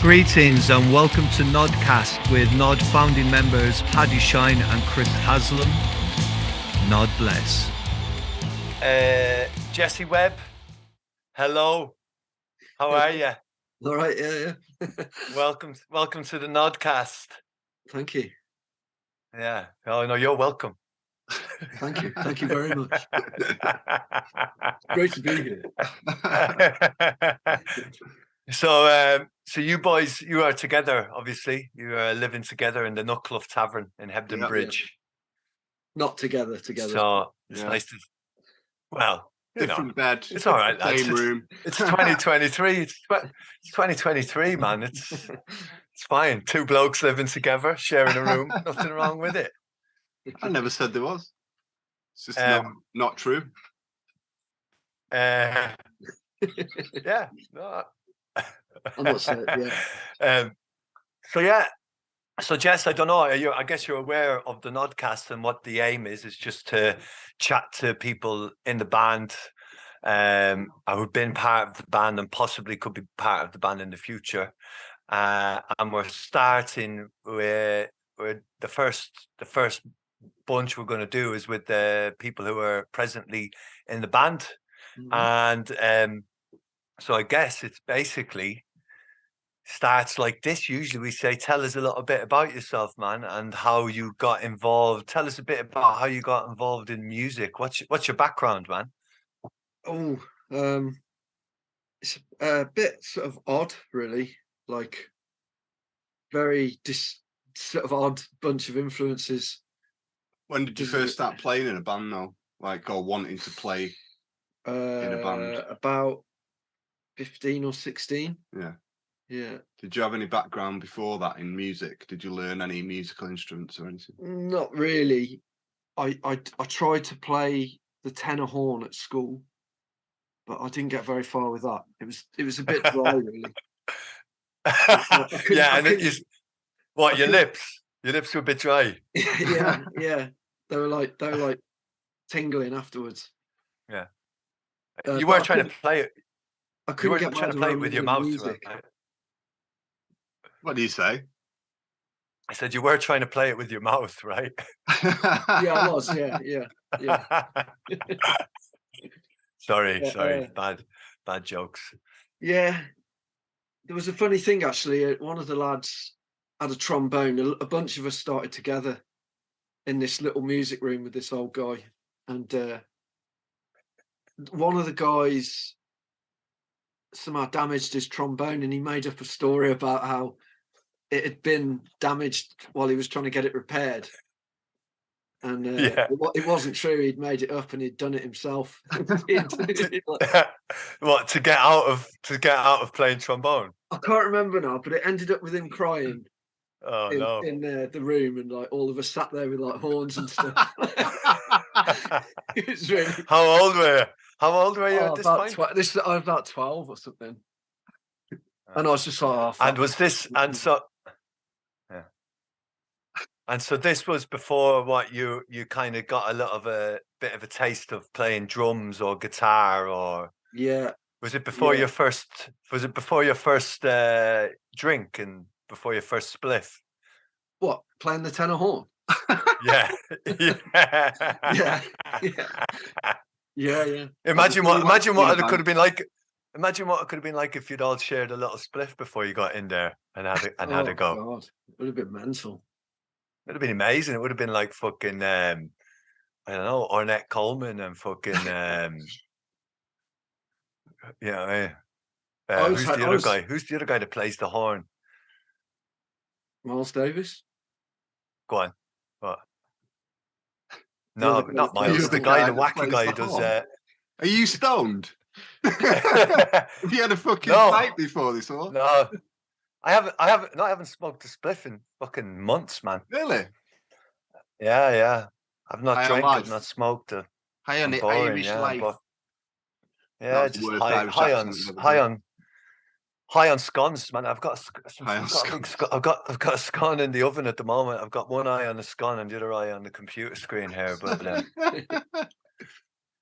Greetings and welcome to Gnodcast with Gnod founding members Paddy Shine and Chris Haslam. Gnod bless. Jesse Webb, hello. How are you? All right, yeah. Welcome to the Gnodcast. Thank you. Yeah. Oh no, you're welcome. Thank you very much. Great to be here. So you boys, you are together. Obviously, you are living together in the Gnodclough Tavern in Hebden Bridge. Not together. So it's nice to. Well, different bed. It's all right. Same room. It's 2023. It's 2023, man. It's fine. Two blokes living together, sharing a room. Nothing wrong with it. I never said there was. It's just not true. Yeah. No. I'm not saying, yeah. So Jess, I don't know. I guess you're aware of the Gnodcast, and what the aim is just to chat to people in the band who've been part of the band and possibly could be part of the band in the future. And we're starting with the first bunch we're going to do is with the people who are presently in the band. Mm-hmm. And so I guess it's basically starts like this. Usually we say, tell us a little bit about yourself, man, and how you got involved. Tell us a bit about how you got involved in music. What's your background, man? Oh, it's a bit sort of odd, really. Like very sort of odd bunch of influences. When did you first start playing in a band, though? Like, or wanting to play in a band? About 15 or 16. Yeah. Did you have any background before that in music? Did you learn any musical instruments or anything? Not really. I tried to play the tenor horn at school, but I didn't get very far with that. It was a bit dry, really. Your lips? Your lips were a bit dry. yeah. They were like tingling afterwards. Yeah. You weren't trying to play it. I couldn't get trying to play it with your mouth. Right? What do you say? I said you were trying to play it with your mouth, right? Yeah, I was. Yeah. Sorry. Bad jokes. Yeah. There was a funny thing, actually. One of the lads had a trombone. A bunch of us started together in this little music room with this old guy. And one of the guys somehow damaged his trombone, and he made up a story about how it had been damaged while he was trying to get it repaired. And it wasn't true. He'd made it up and he'd done it himself. What, to get out of playing trombone? I can't remember now, but it ended up with him crying. In the room, and like all of us sat there with like horns and stuff. It was really. How old were you at this point? I was about 12 or something. And I was just like, and so this was before what you kind of got a bit of a taste of playing drums or guitar, or was it before your first drink and before your first spliff? What, playing the tenor horn? Yeah. Imagine what it could have been like. Imagine what it could have been like if you'd all shared a little spliff before you got in there and had a go. God, it would have been mental. It would have been amazing. It would have been like fucking I don't know, Ornette Coleman and fucking who's the other guy? Who's the other guy that plays the horn? Miles Davis. Go on. What? No, not Miles. The wacky guy who does. Are you stoned? Have you had a fucking pipe before this, or? No, I haven't smoked a spliff in fucking months, man. Really? Yeah. I've not drank. I've not smoked. High on Irish life. Just high on scones, man. I've got a scone in the oven at the moment. I've got one eye on the scone and the other eye on the computer screen here. But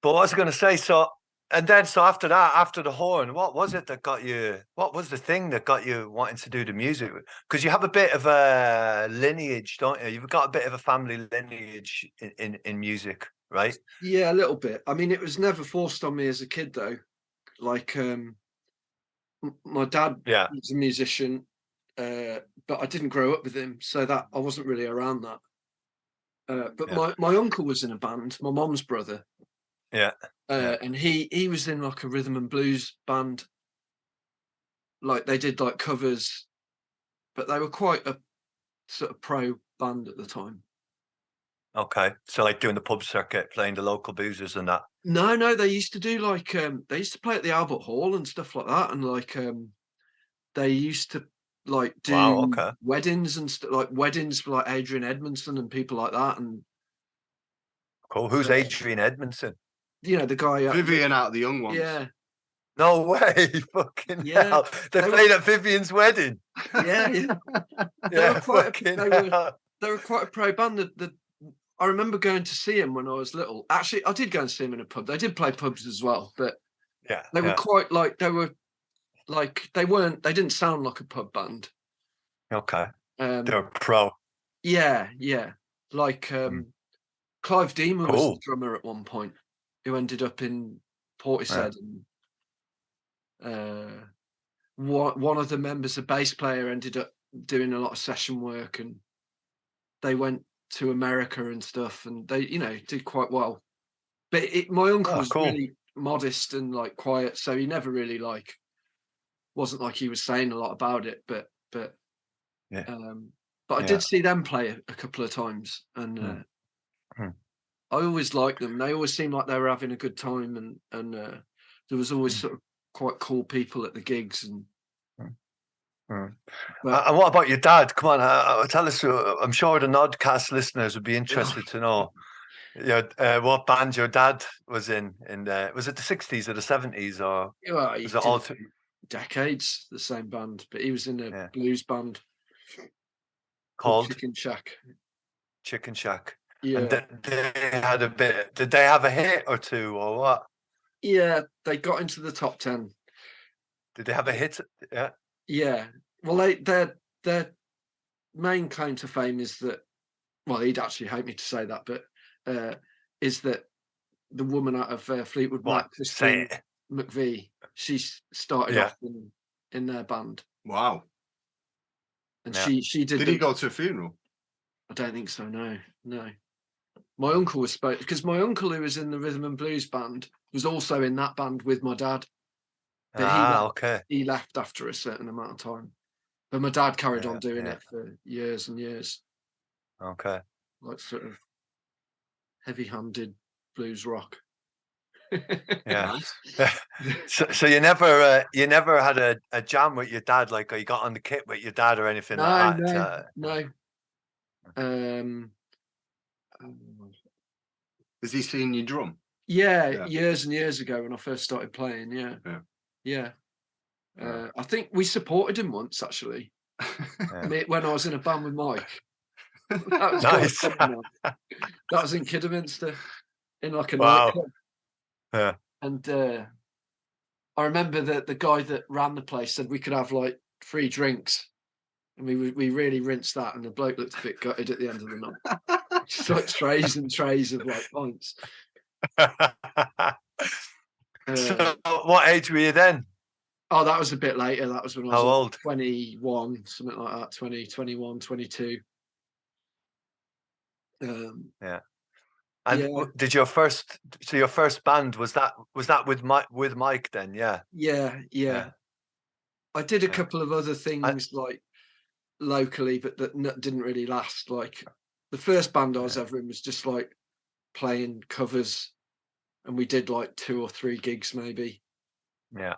what was I going to say? So And then, so after that, after the horn, what was it that got you? What was the thing that got you wanting to do the music? Because you have a bit of a lineage, don't you? You've got a bit of a family lineage in music, right? Yeah, a little bit. I mean, it was never forced on me as a kid, though. Like, my dad was a musician, but I didn't grow up with him, so that I wasn't really around that. But my uncle was in a band, my mom's brother. Yeah. And he was in like a rhythm and blues band. Like they did like covers, but they were quite a sort of pro band at the time. Okay. So like doing the pub circuit, playing the local boozers and that. No, they used to do like they used to play at the Albert Hall and stuff like that, and like they used to like do weddings and like weddings for like Adrian Edmondson and people like that. And cool. Who's Adrian Edmondson? You know, the guy Vivian out of the Young Ones. Yeah. No way. Fucking hell. They played at Vivian's wedding. Yeah. They were quite a pro band. I remember going to see him when I was little. Actually, I did go and see him in a pub. They did play pubs as well, but they were quite like they didn't sound like a pub band. Okay. They're pro. Yeah. Like Clive Deemer was the drummer at one point, who ended up in Portishead. And one of the members, a bass player, ended up doing a lot of session work, and they went to America and stuff, and they, did quite well. But my uncle was really modest and like quiet, so he never really wasn't like he was saying a lot about it. But I did see them play a couple of times, and I always liked them. They always seemed like they were having a good time, and there was always sort of quite cool people at the gigs. And and what about your dad? Come on, tell us. I'm sure the Gnodcast listeners would be interested to know. What band your dad was in? Was it the 60s or the 70s, or was it all decades? The same band, but he was in a blues band called Chicken Shack. Chicken Shack. Yeah. And did they have a hit or two, or what? Yeah, they got into the top 10. Did they have a hit? Yeah. Yeah. Well, their main claim to fame is that, well, he'd actually hate me to say that, but is that the woman out of Fleetwood Mac, Christine McVie, she started off in their band. Wow. And she did. Did he go to a funeral? I don't think so. No. My uncle was because my uncle, who was in the rhythm and blues band, was also in that band with my dad. But he left after a certain amount of time. But my dad carried on doing it for years and years. Okay. Like sort of heavy-handed blues rock. Yeah. So you never had a jam with your dad, like, or you got on the kit with your dad or anything like that? No. Has he seen you drum? Yeah, years and years ago when I first started playing. Yeah. I think we supported him once, actually. When I was in a band with Mike. That was nice. That was in Kidderminster, in like a nightclub. Yeah. And I remember that the guy that ran the place said we could have like free drinks, and we really rinsed that, and the bloke looked a bit gutted at the end of the night. Just like trays and trays of like pints. So what age were you then? Oh, that was a bit later. That was when I was old? 21, something like that. 20, 21, 22. And did your first band was that with Mike then? Yeah. I did a couple of other things like locally, but that didn't really last. Like the first band I was ever in was just like playing covers, and we did like 2 or 3 gigs maybe. Yeah.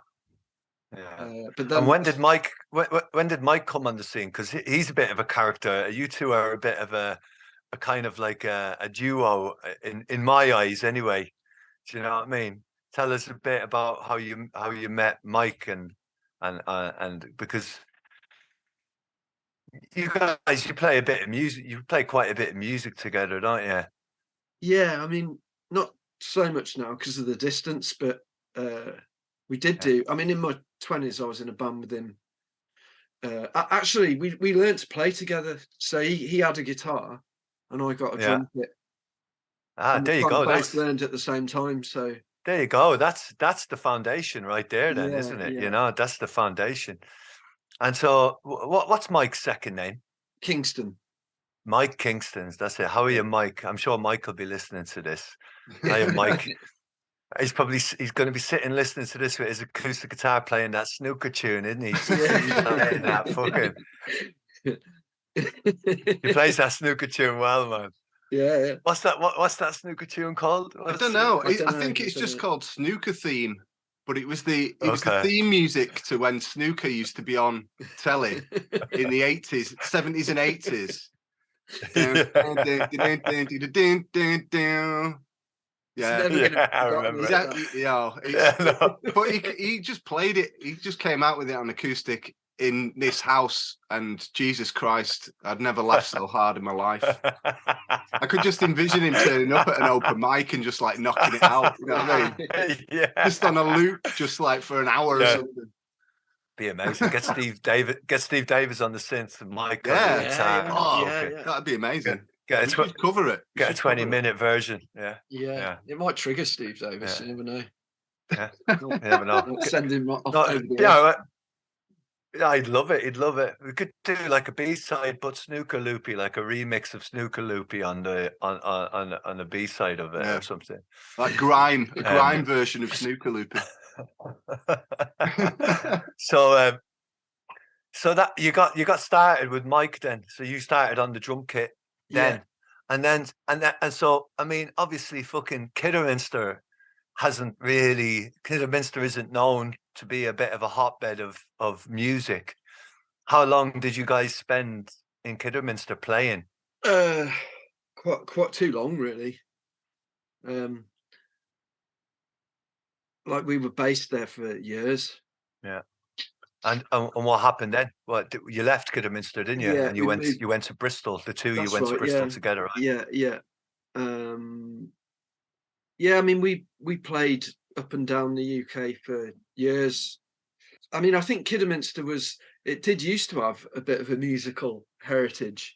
But then, and when did Mike come on the scene? Because he's a bit of a character. You two are a bit of a kind of like a duo in my eyes, anyway. Do you know what I mean? Tell us a bit about how you met Mike and because you guys play a bit of music. You play quite a bit of music together, don't you? Yeah, I mean, not so much now because of the distance, but we did do. I mean, in my 20s, I was in a band with him. Actually, we learned to play together. So he had a guitar, and I got a drum kit. And There you go. Both learned at the same time. So there you go. That's the foundation right there, then, Yeah, isn't it? yeah. You know, that's the foundation. And so, what's Mike's second name? Kingston. Mike Kingston's. That's it. How are you, Mike? I'm sure Mike will be listening to this. Hiya, Mike. He's going to be sitting listening to this with his acoustic guitar playing that snooker tune, isn't he? He's playing that fucking. He plays that snooker tune well, man. Yeah. What's that snooker tune called? I don't know. I think it's just called Snooker Theme, but it was the theme music to when snooker used to be on telly in the 80s, 70s and 80s. Yeah, I remember. Exactly. But he just played it. He just came out with it on acoustic in this house, and Jesus Christ, I'd never laughed so hard in my life. I could just envision him turning up at an open mic and just like knocking it out. You know what I mean? Yeah. Just on a loop, just like for an hour or something. Be amazing. Get Steve Davis on the synth and Mike on the guitar. That'd be amazing. Cover it. Get a 20-minute version. Yeah. It might trigger Steve Davis. You never know. Yeah. You never know. Send him off over the edge. Yeah, I'd love it. He'd love it. We could do like a B-side, but snooker loopy, like a remix of snooker loopy on the B-side of it or something. Like grime, a grime version of snooker loopy. So that you got started with Mike then. So you started on the drum kit then, and so I mean, obviously, fucking Kidderminster isn't known to be a bit of a hotbed of music. How long did you guys spend in Kidderminster playing? Quite too long, really. Like we were based there for years. Yeah. And what happened then? What, you left Kidderminster, didn't you? Yeah, and you went to Bristol. The two you went to Bristol together, right? Yeah. I mean, we played up and down the UK for years. I mean, I think Kidderminster did used to have a bit of a musical heritage,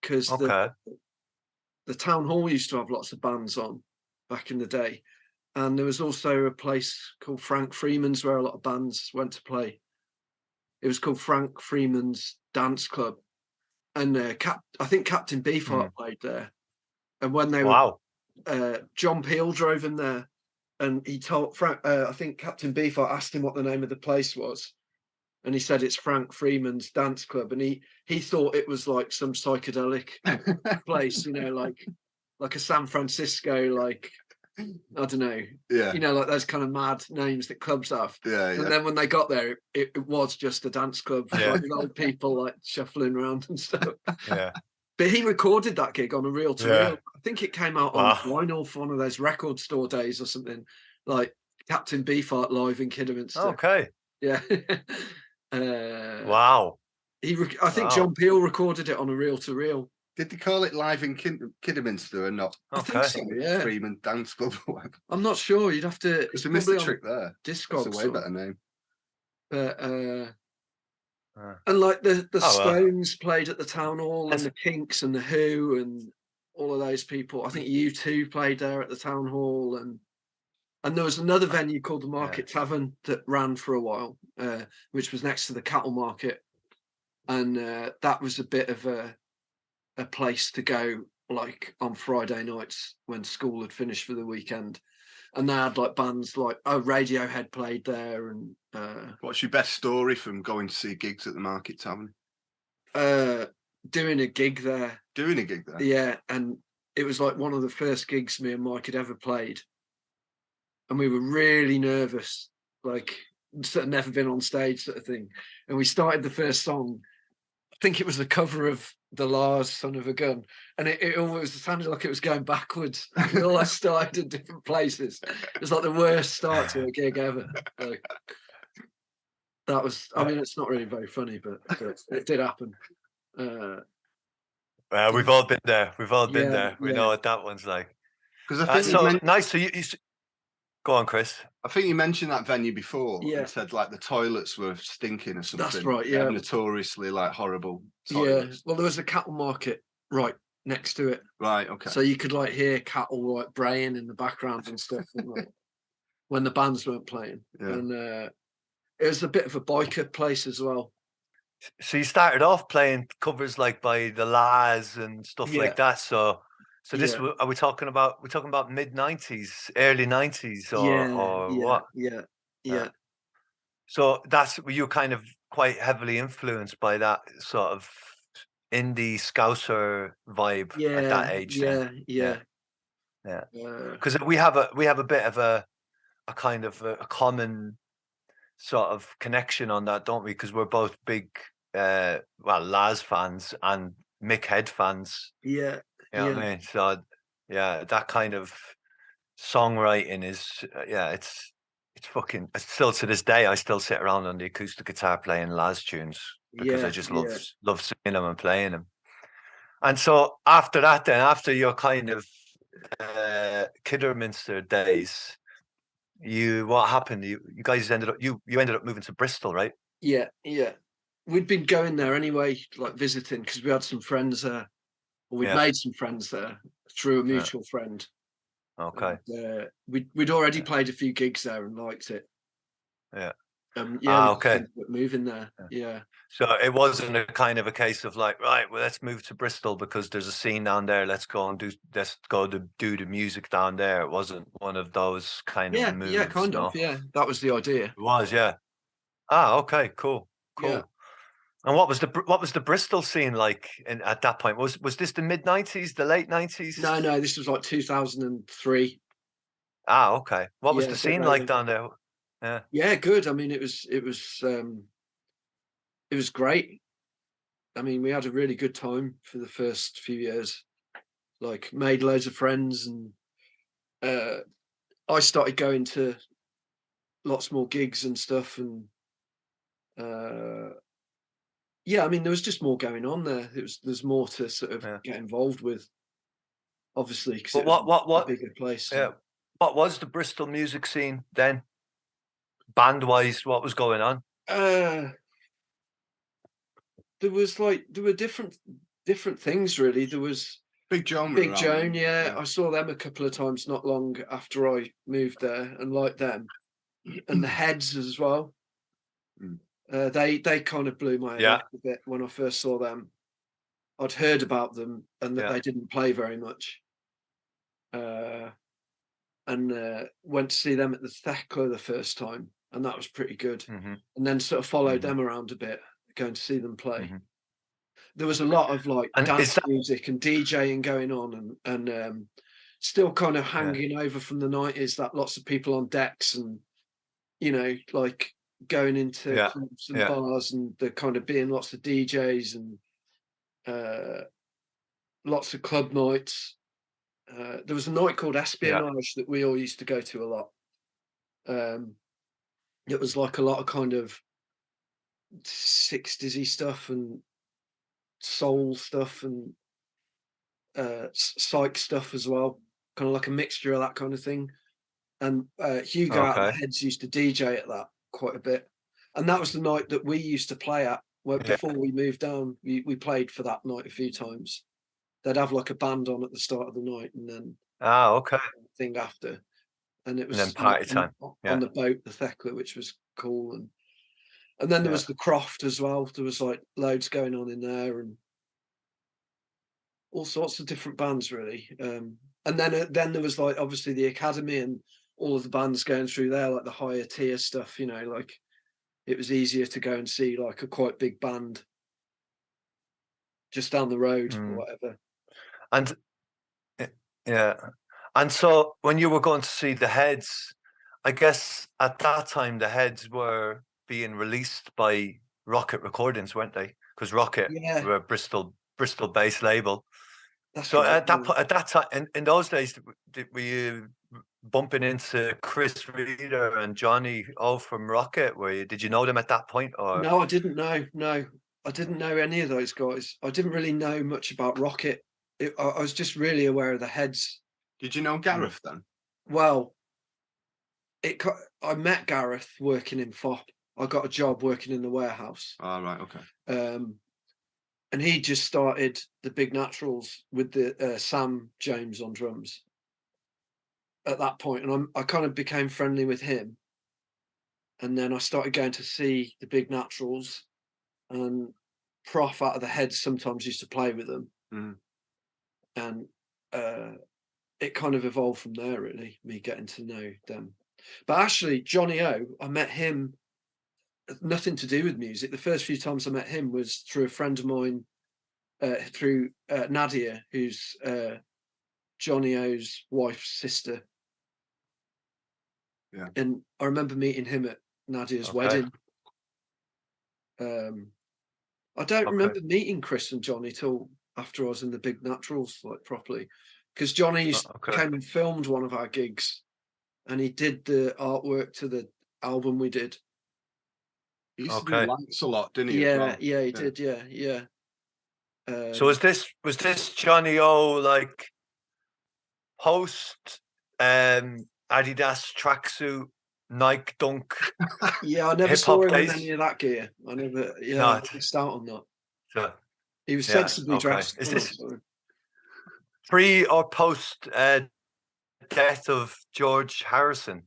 because the town hall used to have lots of bands on back in the day, and there was also a place called Frank Freeman's where a lot of bands went to play. It was called Frank Freeman's Dance Club, and I think Captain Beefheart played there. And when they were John Peel drove him there, and he told Frank, I think Captain Beefheart asked him what the name of the place was, and he said it's Frank Freeman's Dance Club, and he thought it was like some psychedelic place, you know, like a San Francisco, like, I don't know, you know, like those kind of mad names that clubs have. And then when they got there, it was just a dance club, like with old people like shuffling around and stuff. But he recorded that gig on a reel-to-reel. I think it came out on vinyl for one of those record store days or something, like Captain Beefheart live in Kidderminster. Okay. Yeah. Wow. I think John Peel recorded it on a reel-to-reel. Did they call it live in Kidderminster or not? I think so, yeah. Freeman Dance Club or whatever. I'm not sure. You'd have to. It's a mystery trick there. Discogs. It's a way better name. But and like the Stones played at the town hall, and the Kinks and the Who and all of those people. I think U2 played there at the town hall, and there was another venue called the Market Tavern that ran for a while, which was next to the cattle market, and that was a bit of a place to go, like on Friday nights when school had finished for the weekend. And they had like bands like Radiohead played there. And what's your best story from going to see gigs at the Market Tavern? Doing a gig there. Yeah, and it was like one of the first gigs me and Mike had ever played, and we were really nervous, like sort of never been on stage sort of thing. And we started the first song, I think it was a cover of The Lars, Son of a Gun, and it almost sounded like it was going backwards. We all started in different places. It was like the worst start to a gig ever. Like, that was, I mean, it's not really very funny, but it did happen. We've all been there. We've all been there. We know what that one's like. Because I think so nice. So Go on, Chris. I think you mentioned that venue before Yeah. and said like the toilets were stinking or something. That's right, They're yeah. notoriously like horrible Yeah. toilets. Well, there was a cattle market right next to it. Right, okay. So you could like hear cattle like braying in the background and stuff when the bands weren't playing. Yeah. And it was a bit of a biker place as well. So you started off playing covers like by the La's and stuff Yeah. like that. So this Yeah. are we talking about? We're talking about mid 90s, early 90s, or what? Yeah. So were you kind of quite heavily influenced by that sort of indie Scouser vibe at that age? Then? Yeah. Because we have a bit of a kind of a common sort of connection on that, don't we? Because we're both big Laz fans and Mick Head fans. Yeah. You know what I mean? So yeah, that kind of songwriting is it's fucking still to this day I still sit around on the acoustic guitar playing Laz tunes because I just love singing them and playing them. And so after that, then after your kind of Kidderminster days, what happened? You guys ended up moving to Bristol, right? Yeah. We'd been going there anyway, like visiting, because we had some friends there. Or we'd made some friends there through a mutual friend. Okay. And, we'd already played a few gigs there and liked it. Yeah. Okay. Moving there. Yeah. So it wasn't a kind of a case of like, right, well, let's move to Bristol because there's a scene down there. Let's go do the music down there. It wasn't one of those kind of moves. Yeah, kind of. Yeah, that was the idea. It was, yeah. Okay, cool. Yeah. And what was the Bristol scene like at that point? Was this the mid 90s, the late 90s? No, this was like 2003. Okay. What was the scene like down there? Yeah, good. I mean, it was great. I mean, we had a really good time for the first few years. Like, made loads of friends, and I started going to lots more gigs and stuff, and I mean, there was just more going on there. There's more to sort of get involved with, obviously, because it was a bigger place. Yeah. What was the Bristol music scene then? Band wise, what was going on? There were different things really. There was Big Joan. Yeah. I saw them a couple of times not long after I moved there and liked them. And the Heads as well. They kind of blew my head off a bit when I first saw them. I'd heard about them and that they didn't play very much. And went to see them at the Thekla the first time, and that was pretty good. Mm-hmm. And then sort of followed them around a bit, going to see them play. Mm-hmm. There was a lot of like dance music and DJing going on, and still kind of hanging over from the 90s. That lots of people on decks, and like going into clubs and bars, and there kind of being lots of DJs and lots of club nights. There was a night called Espionage that we all used to go to a lot. It was like a lot of kind of 60s-y stuff and soul stuff and psych stuff as well, kind of like a mixture of that kind of thing. And Hugo out of the Heads used to DJ at that quite a bit, and that was the night that we used to play at. Before we moved down, we played for that night a few times. They'd have like a band on at the start of the night, and then thing after, and it was and then party time on the boat, the Thekla, which was cool, and then there was the Croft as well. There was like loads going on in there, and all sorts of different bands really. And then there was like obviously the Academy and all of the bands going through there, like the higher tier stuff. Like it was easier to go and see like a quite big band just down the road or whatever. And and so when you were going to see the Heads, I guess at that time the Heads were being released by Rocket Recordings, weren't they? Because Rocket were a Bristol-based label. So at that time, in those days, were you bumping into Chris Reader and Johnny all from Rocket? Did you know them at that point? Or no, I didn't know. No, I didn't know any of those guys. I didn't really know much about Rocket. I was just really aware of the Heads. Did you know Gareth then? Well, I met Gareth working in FOP. I got a job working in the warehouse. Oh, right, okay. And he just started the Big Naturals with the Sam James on drums at that point, and I kind of became friendly with him. And then I started going to see the Big Naturals, and Prof out of the Heads sometimes used to play with them. And it kind of evolved from there, really, me getting to know them. But actually, Johnny O, I met him, nothing to do with music. The first few times I met him was through a friend of mine, through Nadia, who's Johnny O's wife's sister. Yeah. And I remember meeting him at Nadia's wedding. I don't remember meeting Chris and Johnny till after I was in the Big Naturals, like properly, because Johnny came and filmed one of our gigs, and he did the artwork to the album we did. He used to do lights a lot, didn't he? Yeah, he did. Yeah. So was this Johnny O like post Adidas tracksuit, Nike Dunk? Yeah, I never saw him in any of that gear. I never. Yeah, I missed out on that. So, he was sensibly dressed. Is this pre or post death of George Harrison?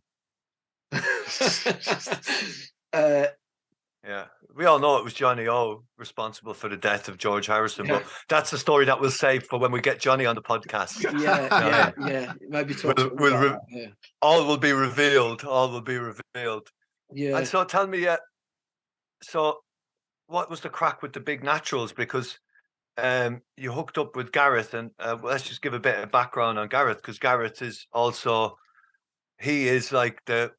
Yeah, we all know it was Johnny O responsible for the death of George Harrison, but that's a story that we'll save for when we get Johnny on the podcast. Yeah. Maybe talk about that. Yeah. All will be revealed. Yeah. And so tell me, so what was the crack with the Big Naturals? Because you hooked up with Gareth, and let's just give a bit of background on Gareth, because Gareth is also, he is like the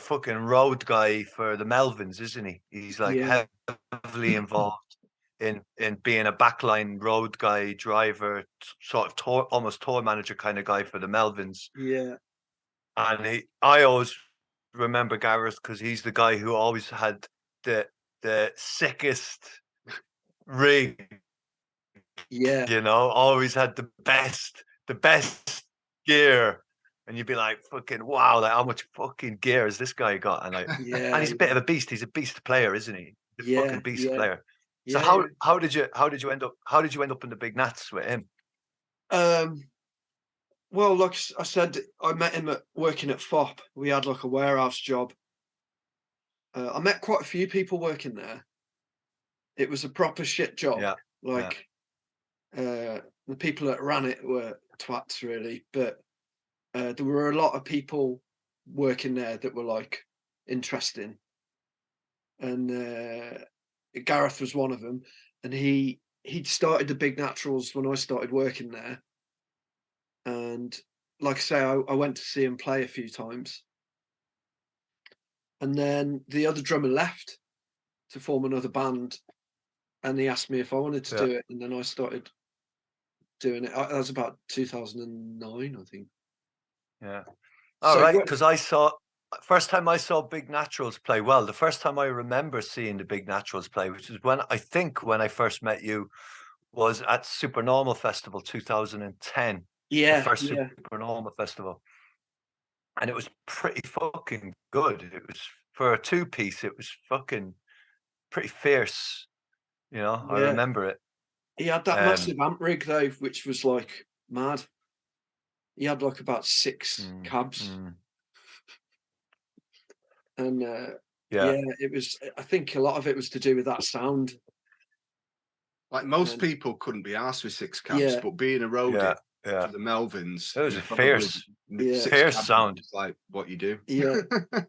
fucking road guy for the Melvins, isn't he? He's like heavily involved in being a backline road guy, driver, sort of almost tour manager kind of guy for the Melvins. Yeah. And I always remember Gareth because he's the guy who always had the sickest rig. Yeah. You know, always had the best gear. And you'd be like, fucking wow, like how much fucking gear has this guy got? And and he's a bit of a beast. He's a beast player, isn't he? He's a fucking beast player. So how did you end up in the Big Nats with him? Well, like I said, I met him working at FOP. We had like a warehouse job. I met quite a few people working there. It was a proper shit job. The people that ran it were twats, really, but there were a lot of people working there that were like interesting, and Gareth was one of them. And he'd started the Big Naturals when I started working there, and like I say, I went to see him play a few times, and then the other drummer left to form another band, and he asked me if I wanted to do it, and then I started doing it. That was about 2009, I think. Yeah. All right, because first time I saw Big Naturals play, well, the first time I remember seeing the Big Naturals play, which is when I first met you, was at Supernormal Festival 2010. Yeah. The first Supernormal Festival. And it was pretty fucking good. It was, for a two-piece, it was fucking pretty fierce. You know, I remember it. He had that massive amp rig though, which was like mad. He had like about 6 cabs. And it was, I think a lot of it was to do with that sound. Like most people couldn't be arsed with 6 cabs, but being a roadie to the Melvins, it was a fierce sound. It's like what you do. Yeah.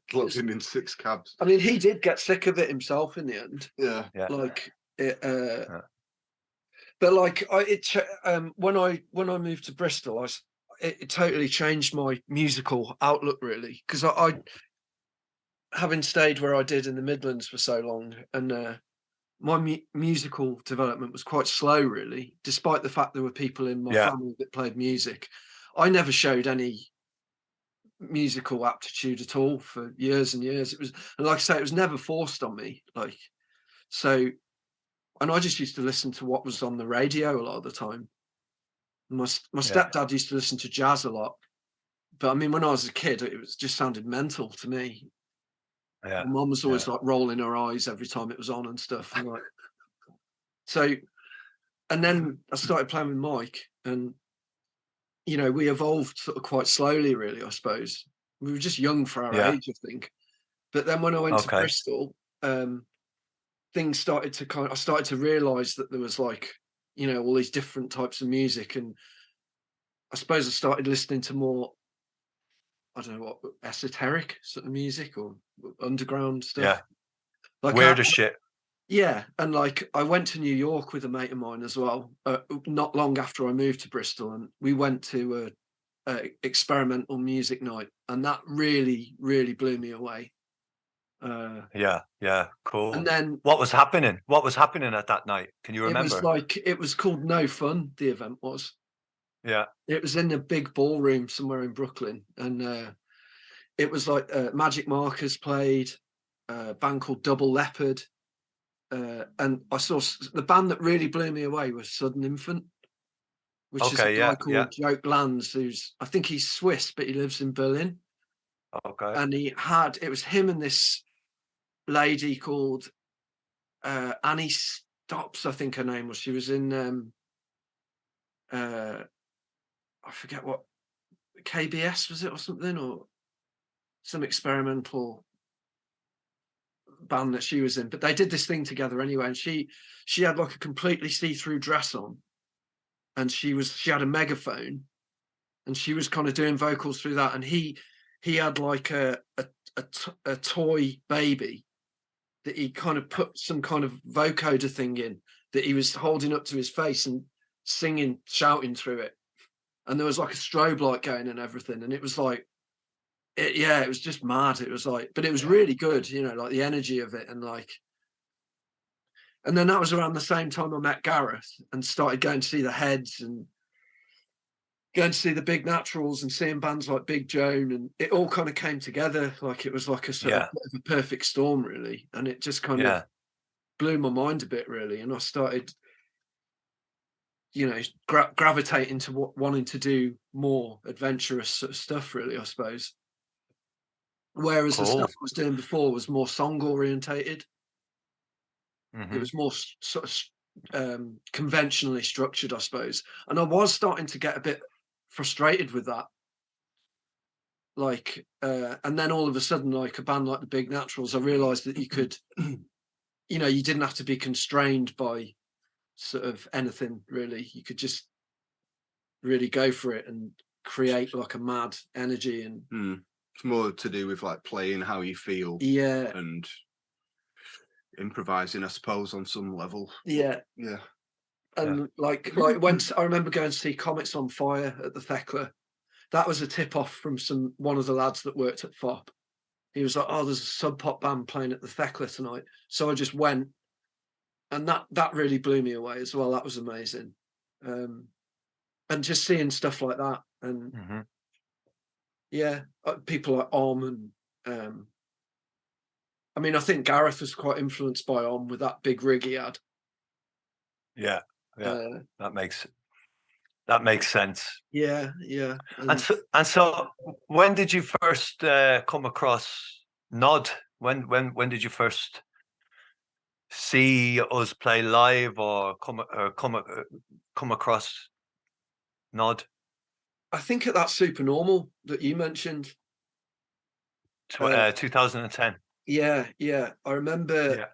Plugged in 6 cabs. I mean, he did get sick of it himself in the end. Yeah. Like it, but like when I moved to Bristol, it totally changed my musical outlook, really, because I having stayed where I did in the Midlands for so long, and my musical development was quite slow, really, despite the fact there were people in my family that played music. I never showed any musical aptitude at all for years and years. It was, and like I say, it was never forced on me. Like, so, and I just used to listen to what was on the radio a lot of the time. My stepdad used to listen to jazz a lot, But I mean, when I was a kid, it was just sounded mental to me. Yeah. My mum was always like rolling her eyes every time it was on and stuff. And like, so, and then I started playing with Mike, and you know, we evolved sort of quite slowly, really. I suppose we were just young for our age, I think. But then when I went to Okay. Bristol, things started to I started to realise that there was like, you know, all these different types of music, and I suppose I started listening to more, I don't know what, esoteric sort of music or underground stuff. Yeah. Like Weirder shit. yeah, and like I went to New York with a mate of mine as well, not long after I moved to Bristol, and we went to a experimental music night, and that really, really blew me away. Yeah. Cool. And then What was happening? What was happening at that night? Can you remember? it was called No Fun. The event was. Yeah. It was in a big ballroom somewhere in Brooklyn, and it was like Magic Markers played, a band called Double Leopard, and I saw the band that really blew me away was Sudden Infant, which is a Okay. guy Yeah. called Joke Lands, who's, I think he's Swiss, but he lives in Berlin. Okay. And it was him and this lady called Annie Stops, I think her name was. She was in I forget what, KBS was it or something, or some experimental band that she was in. But they did this thing together anyway, and she had like a completely see-through dress on, and she had a megaphone, and she was kind of doing vocals through that, and he had like a toy baby that he kind of put some kind of vocoder thing in that he was holding up to his face and singing, shouting through it. And there was like a strobe light going and everything. And it was like, it was just mad. It was like, but it was really good, you know, like the energy of it. And like, and then that was around the same time I met Gareth and started going to see the Heads and going to see the Big Naturals and seeing bands like Big Joan, and it all kind of came together. Like it was like a sort of bit of a perfect storm, really. And it just kind of blew my mind a bit, really. And I started, you know, gravitating to wanting to do more adventurous sort of stuff, really, I suppose. Whereas the stuff I was doing before was more song orientated. It was more sort of conventionally structured, I suppose. And I was starting to get a bit frustrated with that. Like, and then all of a sudden, like a band like the Big Naturals, I realised that you could, you know, you didn't have to be constrained by sort of anything, really. You could just really go for it and create like a mad energy. And it's more to do with like playing how you feel, and improvising, I suppose, on some level. And like when I remember going to see Comets on Fire at the Thekla, that was a tip off from one of the lads that worked at FOP. He was like, "Oh, there's a sub pop band playing at the Thekla tonight," so I just went, and that really blew me away as well. That was amazing, and just seeing stuff like that, and people like Om, and I mean, I think Gareth was quite influenced by Om with that big rig he had. That makes sense. Yeah. And so when did you first come across Gnod? When did you first see us play live or come across Gnod? I think at that Supernormal that you mentioned. 2010. Yeah. I remember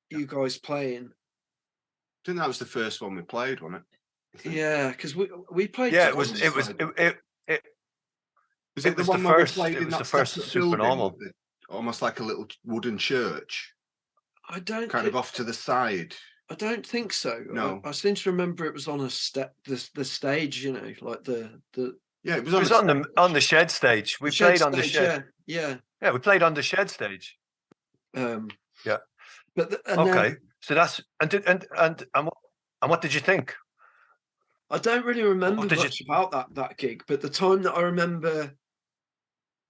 you guys playing. I think that was the first one we played, wasn't it? Yeah, because we played. Yeah, it was the one where we played in that first Supernormal, almost like a little wooden church. I don't kind of off to the side. I don't think so. No, I seem to remember it was on the stage. You know, like the yeah, it was on the shed stage. We played on the shed. Yeah, we played on the shed stage. But okay, so that's and what did you think? I don't really remember much about that gig, but the time that I remember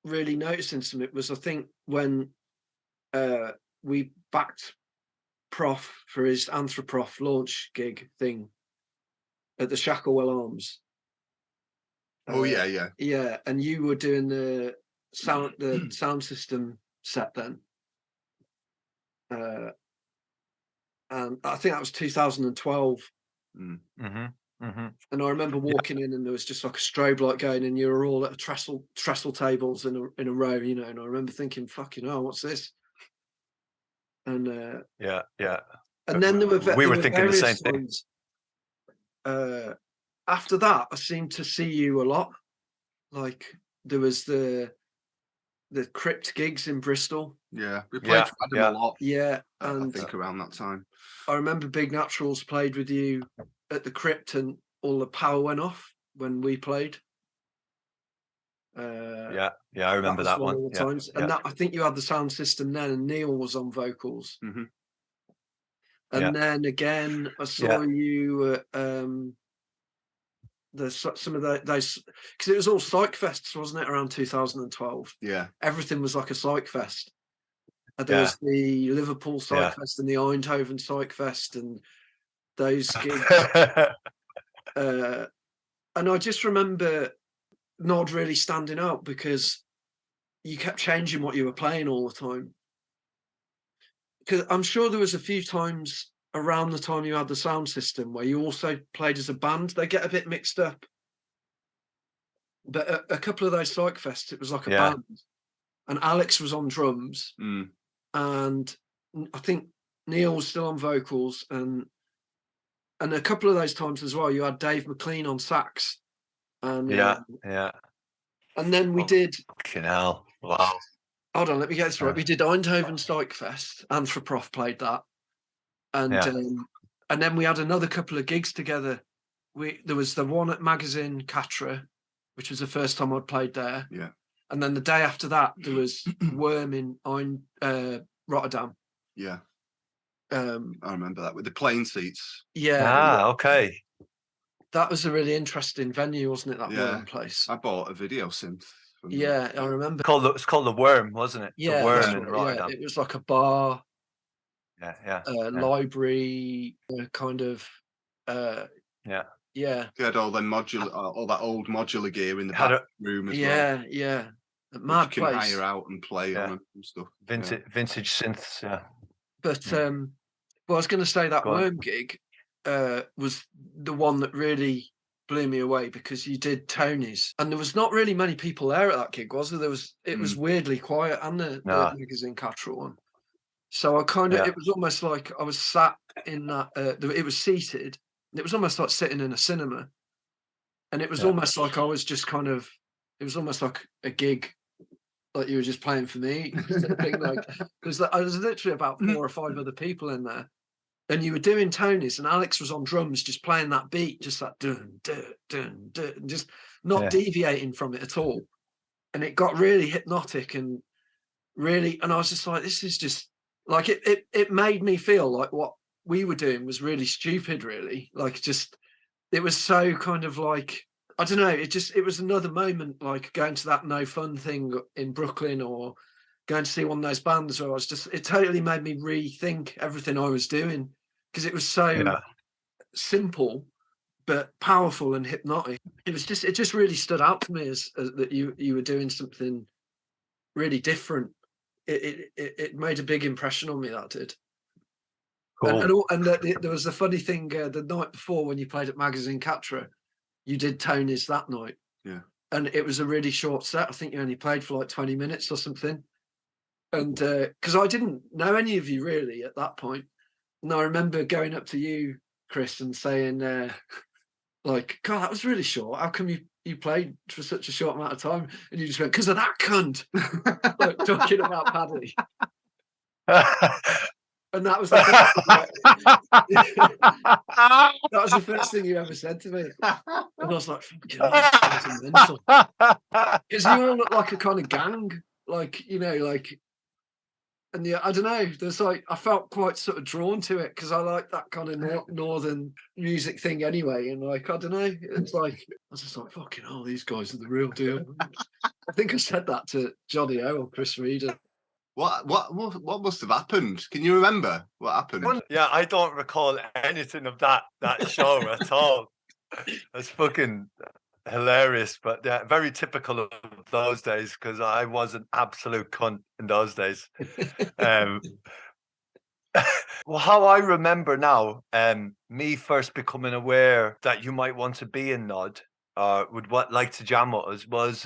really noticing something was, I think, when we backed Prof for his Anthroproph launch gig thing at the Shacklewell Arms. Oh yeah. Yeah, and you were doing the sound system set then. And I think that was 2012. Mm-hmm. Mm-hmm. And I remember walking in, and there was just like a strobe light going, and you were all at a trestle tables in a row, you know. And I remember thinking, "Fucking hell, what's this?" And Yeah. and then we were thinking the same thing. After that, I seemed to see you a lot. Like there was the Crypt gigs in Bristol. Yeah, we played for Adam a lot. Yeah, I think around that time. I remember Big Naturals played with you at the Crypt, and all the power went off when we played. I remember that one. Of the times. And that, I think you had the sound system then, and Neil was on vocals. Mm-hmm. And then again, I saw you at some of those, because it was all psych fests, wasn't it, around 2012? Yeah, everything was like a psych fest. There was the Liverpool psych fest and the Eindhoven psych fest and those gigs. And I just remember Gnod really standing out because you kept changing what you were playing all the time. Because I'm sure there was a few times around the time you had the sound system where you also played as a band. They get a bit mixed up. But a couple of those psych fests, it was like a band. And Alex was on drums. And I think Neil was still on vocals. And a couple of those times as well, you had Dave McLean on sax. And And then we did. Fucking hell. Wow. Hold on, let me get this right. We did Eindhoven Psych Fest. Anthroproph played that. And then we had another couple of gigs together. There was the one at Magazine Catra, which was the first time I'd played there. Yeah. And then the day after that, there was Worm in Rotterdam. Yeah. I remember that with the plane seats. Yeah. Okay. That was a really interesting venue, wasn't it? That Worm place. I bought a video synth. Yeah, I remember. It's called the Worm, wasn't it? Yeah, the Worm in Rotterdam. It was like a bar. Library kind of. Yeah. You had all them all that old modular gear in the back room as well. Yeah. A mad place. You can hire out and play on and stuff. Vintage synths, But I was going to say that Worm gig was the one that really blew me away because you did Tony's, and there was not really many people there at that gig, was there? It was weirdly quiet, and the Magazine Catra one. So I kind of, it was almost like I was sat in that. It was seated. It was almost like sitting in a cinema, and it was almost like I was just kind of. It was almost like a gig, like you were just playing for me. Because I was literally about 4 or 5 other people in there. And you were doing Tony's, and Alex was on drums, just playing that beat, just like dun dun dun dun, just not deviating from it at all. And it got really hypnotic and really, and I was just like, this is just like it made me feel like what we were doing was really stupid, really. Like just it was so kind of like I don't know. It was another moment like going to that No Fun thing in Brooklyn or going to see one of those bands where it totally made me rethink everything I was doing because it was so simple but powerful and hypnotic. It just really stood out to me as that you were doing something really different. It made a big impression on me, that did. Cool. And there was a funny thing the night before when you played at Magazine Catra, you did Tony's that night. Yeah. And it was a really short set. I think you only played for like 20 minutes or something. And because I didn't know any of you really at that point. And I remember going up to you, Chris, and saying, like, God, that was really short. How come you played for such a short amount of time? And you just went, because of that cunt. Like, talking about Paddy. And that was the first thing you ever said to me. And I was like, fucking mental. Because you all look like a kind of gang. Like, you know, like, and I don't know, there's like, I felt quite sort of drawn to it because I like that kind of northern music thing anyway. And like, I don't know, it's like, I was just like, fucking hell, these guys are the real deal. I think I said that to Johnny O or Chris Reader. What must have happened? Can you remember what happened? Yeah, I don't recall anything of that show at all. That's fucking. hilarious, but very typical of those days because I was an absolute cunt in those days. Well, how I remember now, me first becoming aware that you might want to be in Nod or would like to jam with us was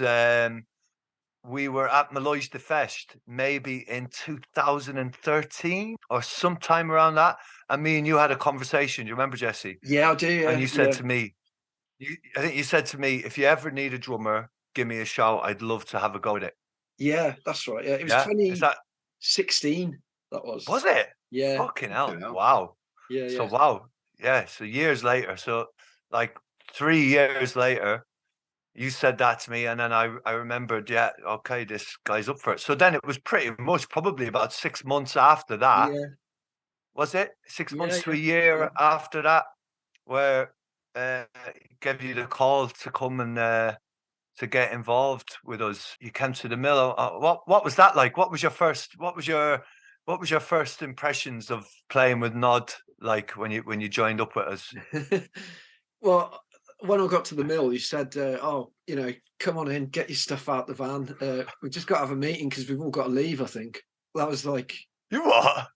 we were at Meloise de Fest maybe in 2013 or sometime around that. And me and you had a conversation. Do you remember, Jesse? Yeah, I do. Yeah, And you said yeah. to me, I think you said to me, if you ever need a drummer, give me a shout. I'd love to have a go at it. Yeah, that's right. Yeah, it was Yeah, is that 2016. That was. it? Yeah. Fucking hell! Fucking hell. Wow. Yeah, So yeah. wow, yeah. So years later, so like 3 years later, you said that to me, and then I remembered, yeah, okay, this guy's up for it. So then it was pretty much probably about 6 months after that, Yeah, was it? 6 months to a yeah. year after that, where gave you the call to come and to get involved with us. You came to the mill. What was that like? What was your first impressions of playing with Nod like when you joined up with us? Well, when I got to the mill, you said, "Oh, come on in, get your stuff out the van. We just got to have a meeting because we've all got to leave." I think that was like You what?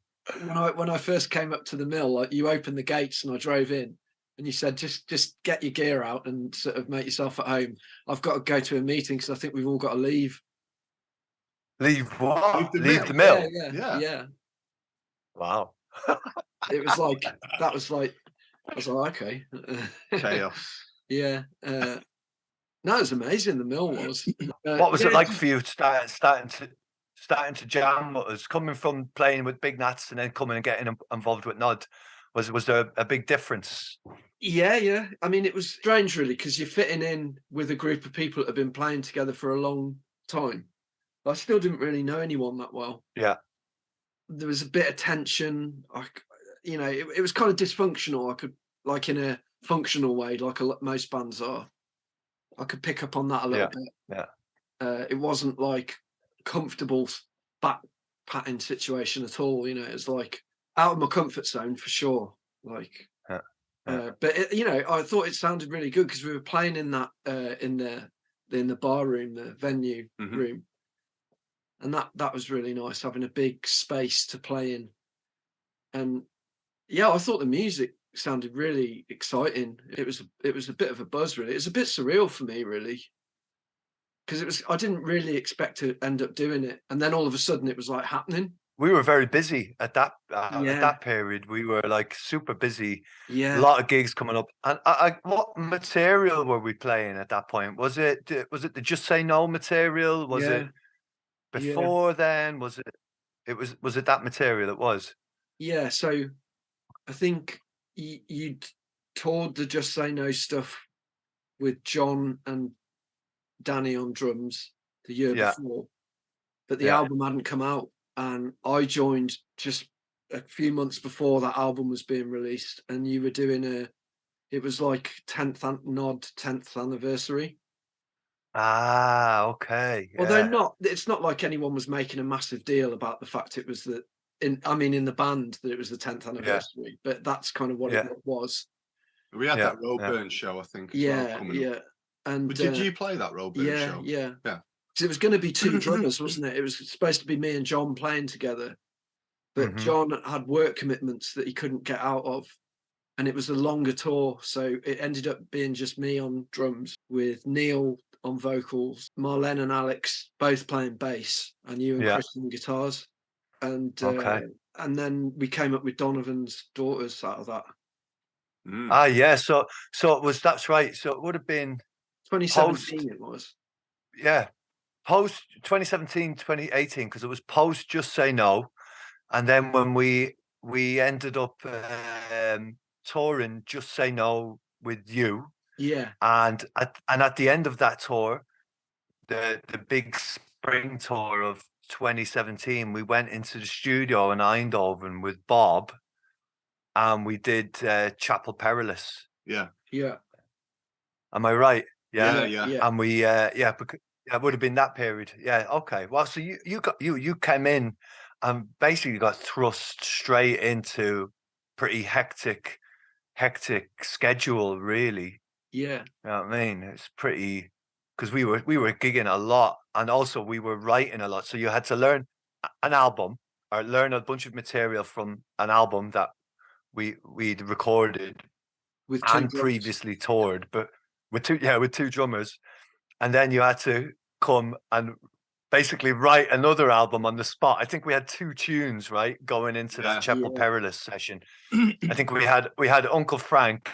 when I first came up to the mill. Like, you opened the gates and I drove in, and you said, "Just get your gear out and sort of make yourself at home. I've got to go to a meeting because I think we've all got to leave." Leave what? Leave the Leave the mill? mill. Yeah. Wow. It was like that was like I was like, okay, Chaos. yeah. No, it was amazing. The mill was. What was Yeah, it like for you starting to jam with us, coming from playing with Big Nats and then coming and getting involved with Nod? Was there a big difference? Yeah. I mean, it was strange, really, because you're fitting in with a group of people that have been playing together for a long time. I still didn't really know anyone that well. Yeah. There was a bit of tension. It was kind of dysfunctional. I could, like, in a functional way, like most bands are. I could pick up on that a little bit. Yeah. It wasn't like comfortable back patting situation at all. It was like out of my comfort zone for sure. Like, but I thought it sounded really good because we were playing in that in the bar room, the venue room, and that was really nice, having a big space to play in. And yeah, I thought the music sounded really exciting. It was a bit of a buzz, really. It was a bit surreal for me, really, because I didn't really expect to end up doing it, and then all of a sudden it was like happening. We were very busy at that period. We were like super busy. Yeah. A lot of gigs coming up. And what material were we playing at that point? Was it the Just Say No material? Was it before then? Was it that material? It was. Yeah. So I think you'd toured the Just Say No stuff with John and Danny on drums the year before, but the album hadn't come out, and I joined just a few months before that album was being released, and you were doing it was like 10th anniversary. Ah, okay. Yeah. Although it's not like anyone was making a massive deal about the fact it was in the band that it was the 10th anniversary, but that's kind of what it was. We had that Roadburn show, I think. Yeah. And did you play that Roadburn show? Yeah. Because it was going to be two drummers, wasn't it? It was supposed to be me and John playing together, but John had work commitments that he couldn't get out of, and it was a longer tour, so it ended up being just me on drums with Neil on vocals, Marlene and Alex both playing bass, and you and Chris on guitars. And and then we came up with Donovan's Daughters out of that. So that's right. So it would have been 2017 it was. Yeah. Post 2017, 2018, because it was post Just Say No. And then when we ended up touring Just Say No with you. Yeah. And at the end of that tour, the big spring tour of 2017, we went into the studio in Eindhoven with Bob, and we did Chapel Perilous. Yeah. Am I right? Yeah. And we because it would have been that period. Yeah. Okay. Well, so you came in and basically got thrust straight into pretty hectic schedule, really. Yeah. You know what I mean? It's pretty, because we were gigging a lot, and also we were writing a lot. So you had to learn an album or learn a bunch of material from an album that we'd recorded With two and drums. previously toured, but with two drummers, and then you had to come and basically write another album on the spot. I think we had 2 tunes, right, going into that Chapel Yeah. Perilous session. I think we had Uncle Frank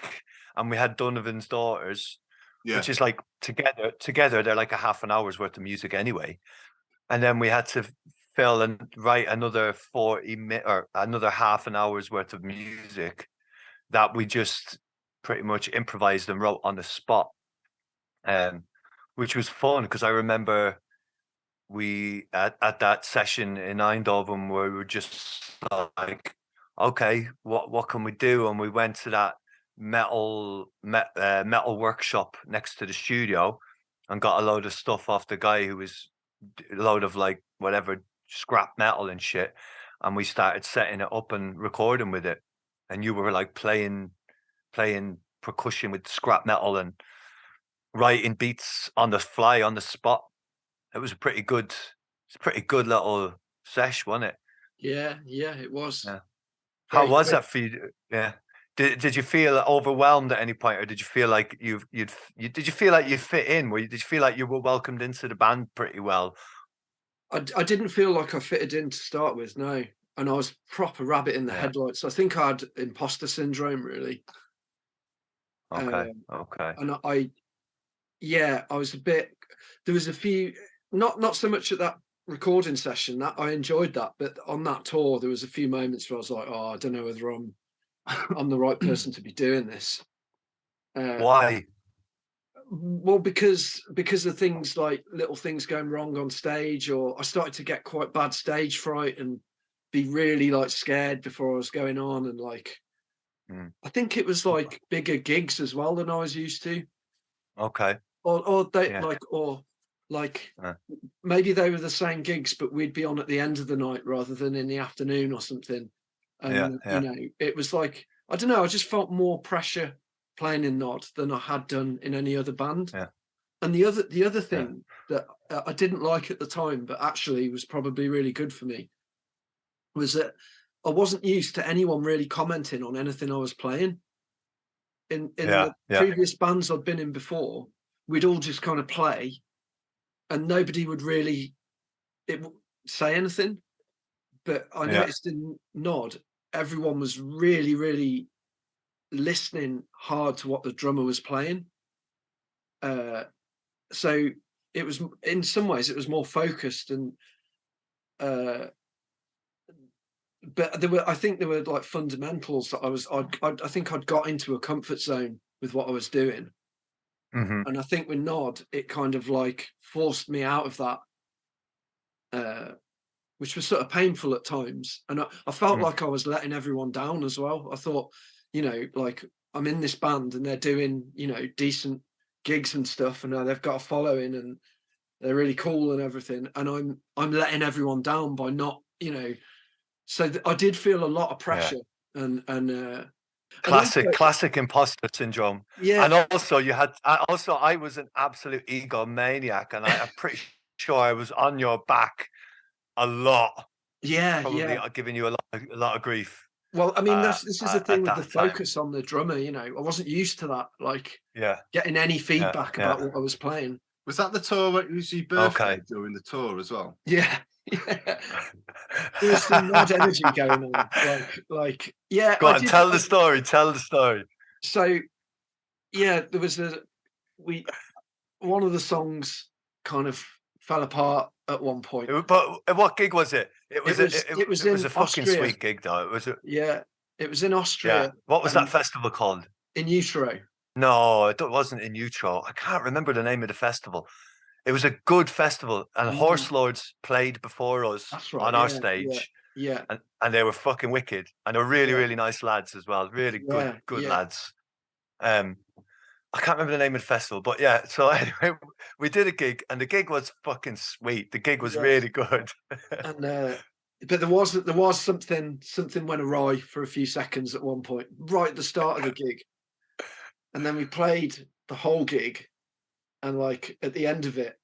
and we had Donovan's Daughters, Yeah. which is like together they're like a half an hour's worth of music anyway. And then we had to fill and write another 40 minutes or another half an hour's worth of music that we just pretty much improvised and wrote on the spot. Which was fun because I remember we at that session in Eindhoven where we were just like, okay, what can we do? And we went to that metal workshop next to the studio and got a load of stuff off the guy who was a load of like whatever scrap metal and shit, and we started setting it up and recording with it. And you were like playing percussion with scrap metal and writing beats on the fly on the spot. It was a pretty good little sesh, wasn't it? Yeah, it was. Yeah. How Very was quick. that for you? Yeah. Did you feel overwhelmed at any point, or did you feel like did you feel like you fit in? Did you feel like you were welcomed into the band pretty well? I didn't feel like I fitted in to start with, no. And I was proper rabbit in the Yeah. headlights. I think I had imposter syndrome, really. Okay. Okay. And I was a bit. There was a few, not so much at that recording session that I enjoyed that, but on that tour there was a few moments where I was like, oh, I don't know whether I'm the right person to be doing this. Why? Well, because of things like little things going wrong on stage, or I started to get quite bad stage fright and be really like scared before I was going on, and like I think it was like bigger gigs as well than I was used to. Okay. Or they Yeah. maybe they were the same gigs, but we'd be on at the end of the night rather than in the afternoon or something. And Yeah. you know, it was like, I don't know, I just felt more pressure playing in Gnod than I had done in any other band. Yeah. And the other thing that I didn't like at the time, but actually was probably really good for me, was that I wasn't used to anyone really commenting on anything I was playing. In the previous bands I'd been in before, we'd all just kind of play and nobody would really say anything. But I noticed in Gnod, everyone was really, really listening hard to what the drummer was playing. So it was, in some ways, it was more focused, and but I think there were like fundamentals that I think I'd got into a comfort zone with what I was doing. Mm-hmm. And I think with Gnod, it kind of like forced me out of that, which was sort of painful at times. And I felt like I was letting everyone down as well. I thought, you know, like I'm in this band and they're doing, you know, decent gigs and stuff, and they've got a following and they're really cool and everything. And I'm letting everyone down by not, you know. So I did feel a lot of pressure and classic imposter syndrome. Yeah. And also I was an absolute egomaniac, and I'm pretty sure I was on your back a lot. Yeah. Probably giving you a lot of grief. Well, I mean, this is the thing with the focus on the drummer, you know. I wasn't used to that, like getting any feedback about what I was playing. Was that the tour where it was your birthday during the tour as well? Yeah. There was some mad energy going on. Go on, tell the story. So there was one of the songs kind of fell apart at one point. But what gig was it? It was a fucking Austria. Sweet gig though. It was in Austria. Yeah. What was that festival called? In Utero. No, it wasn't in Utero. I can't remember the name of the festival. It was a good festival, and Horse Lords played before us on our stage. Yeah. And they were fucking wicked, and they were really, really nice lads as well. Really good lads. I can't remember the name of the festival, but yeah. So anyway, we did a gig, and the gig was fucking sweet. The gig was really good. And but there was something went awry for a few seconds at one point, right at the start of the gig, and then we played the whole gig, and like at the end of it,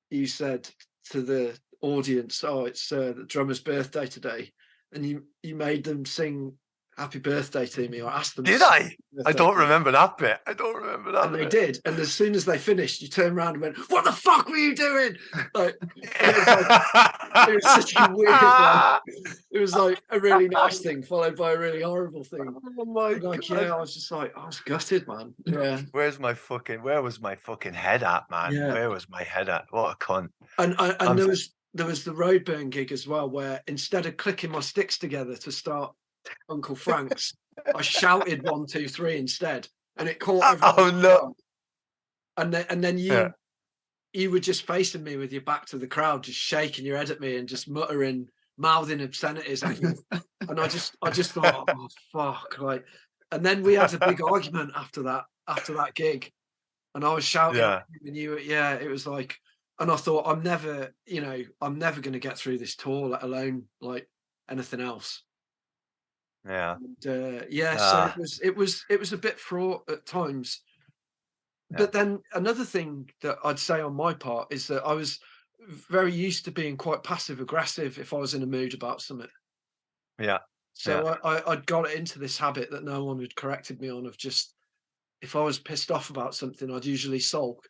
you said to the audience, "Oh, it's the drummer's birthday today," and you made them sing "Happy Birthday" to me, or asked them. Did to I? sing I birthday don't to me. remember that bit. I don't remember that And they bit. did. And as soon as they finished, you turned around and went, "What the fuck were you doing?" Like, it was like, it was such a weird, like, it was like a really nice thing followed by a really horrible thing. Oh my Like, God. yeah, I was just like, I was gutted, man. Yeah. Where was my fucking head at, man? Yeah. Where was my head at? What a cunt. And I'm- there was the Roadburn gig as well, where instead of clicking my sticks together to start Uncle Frank's, I shouted 1, 2, 3 instead, and it caught everyone. Oh no. And then Yeah. you were just facing me with your back to the crowd, just shaking your head at me and just muttering, mouthing obscenities at me. And I just thought, oh fuck, like. And then we had a big argument after that gig, and I was shouting Yeah. at him, and it was like, and I thought, I'm never going to get through this tour, let alone like anything else. Yeah. And, so it was a bit fraught at times. Yeah. But then another thing that I'd say on my part is that I was very used to being quite passive aggressive if I was in a mood about something. Yeah. So I'd got into this habit that no one had corrected me on, of just, if I was pissed off about something, I'd usually sulk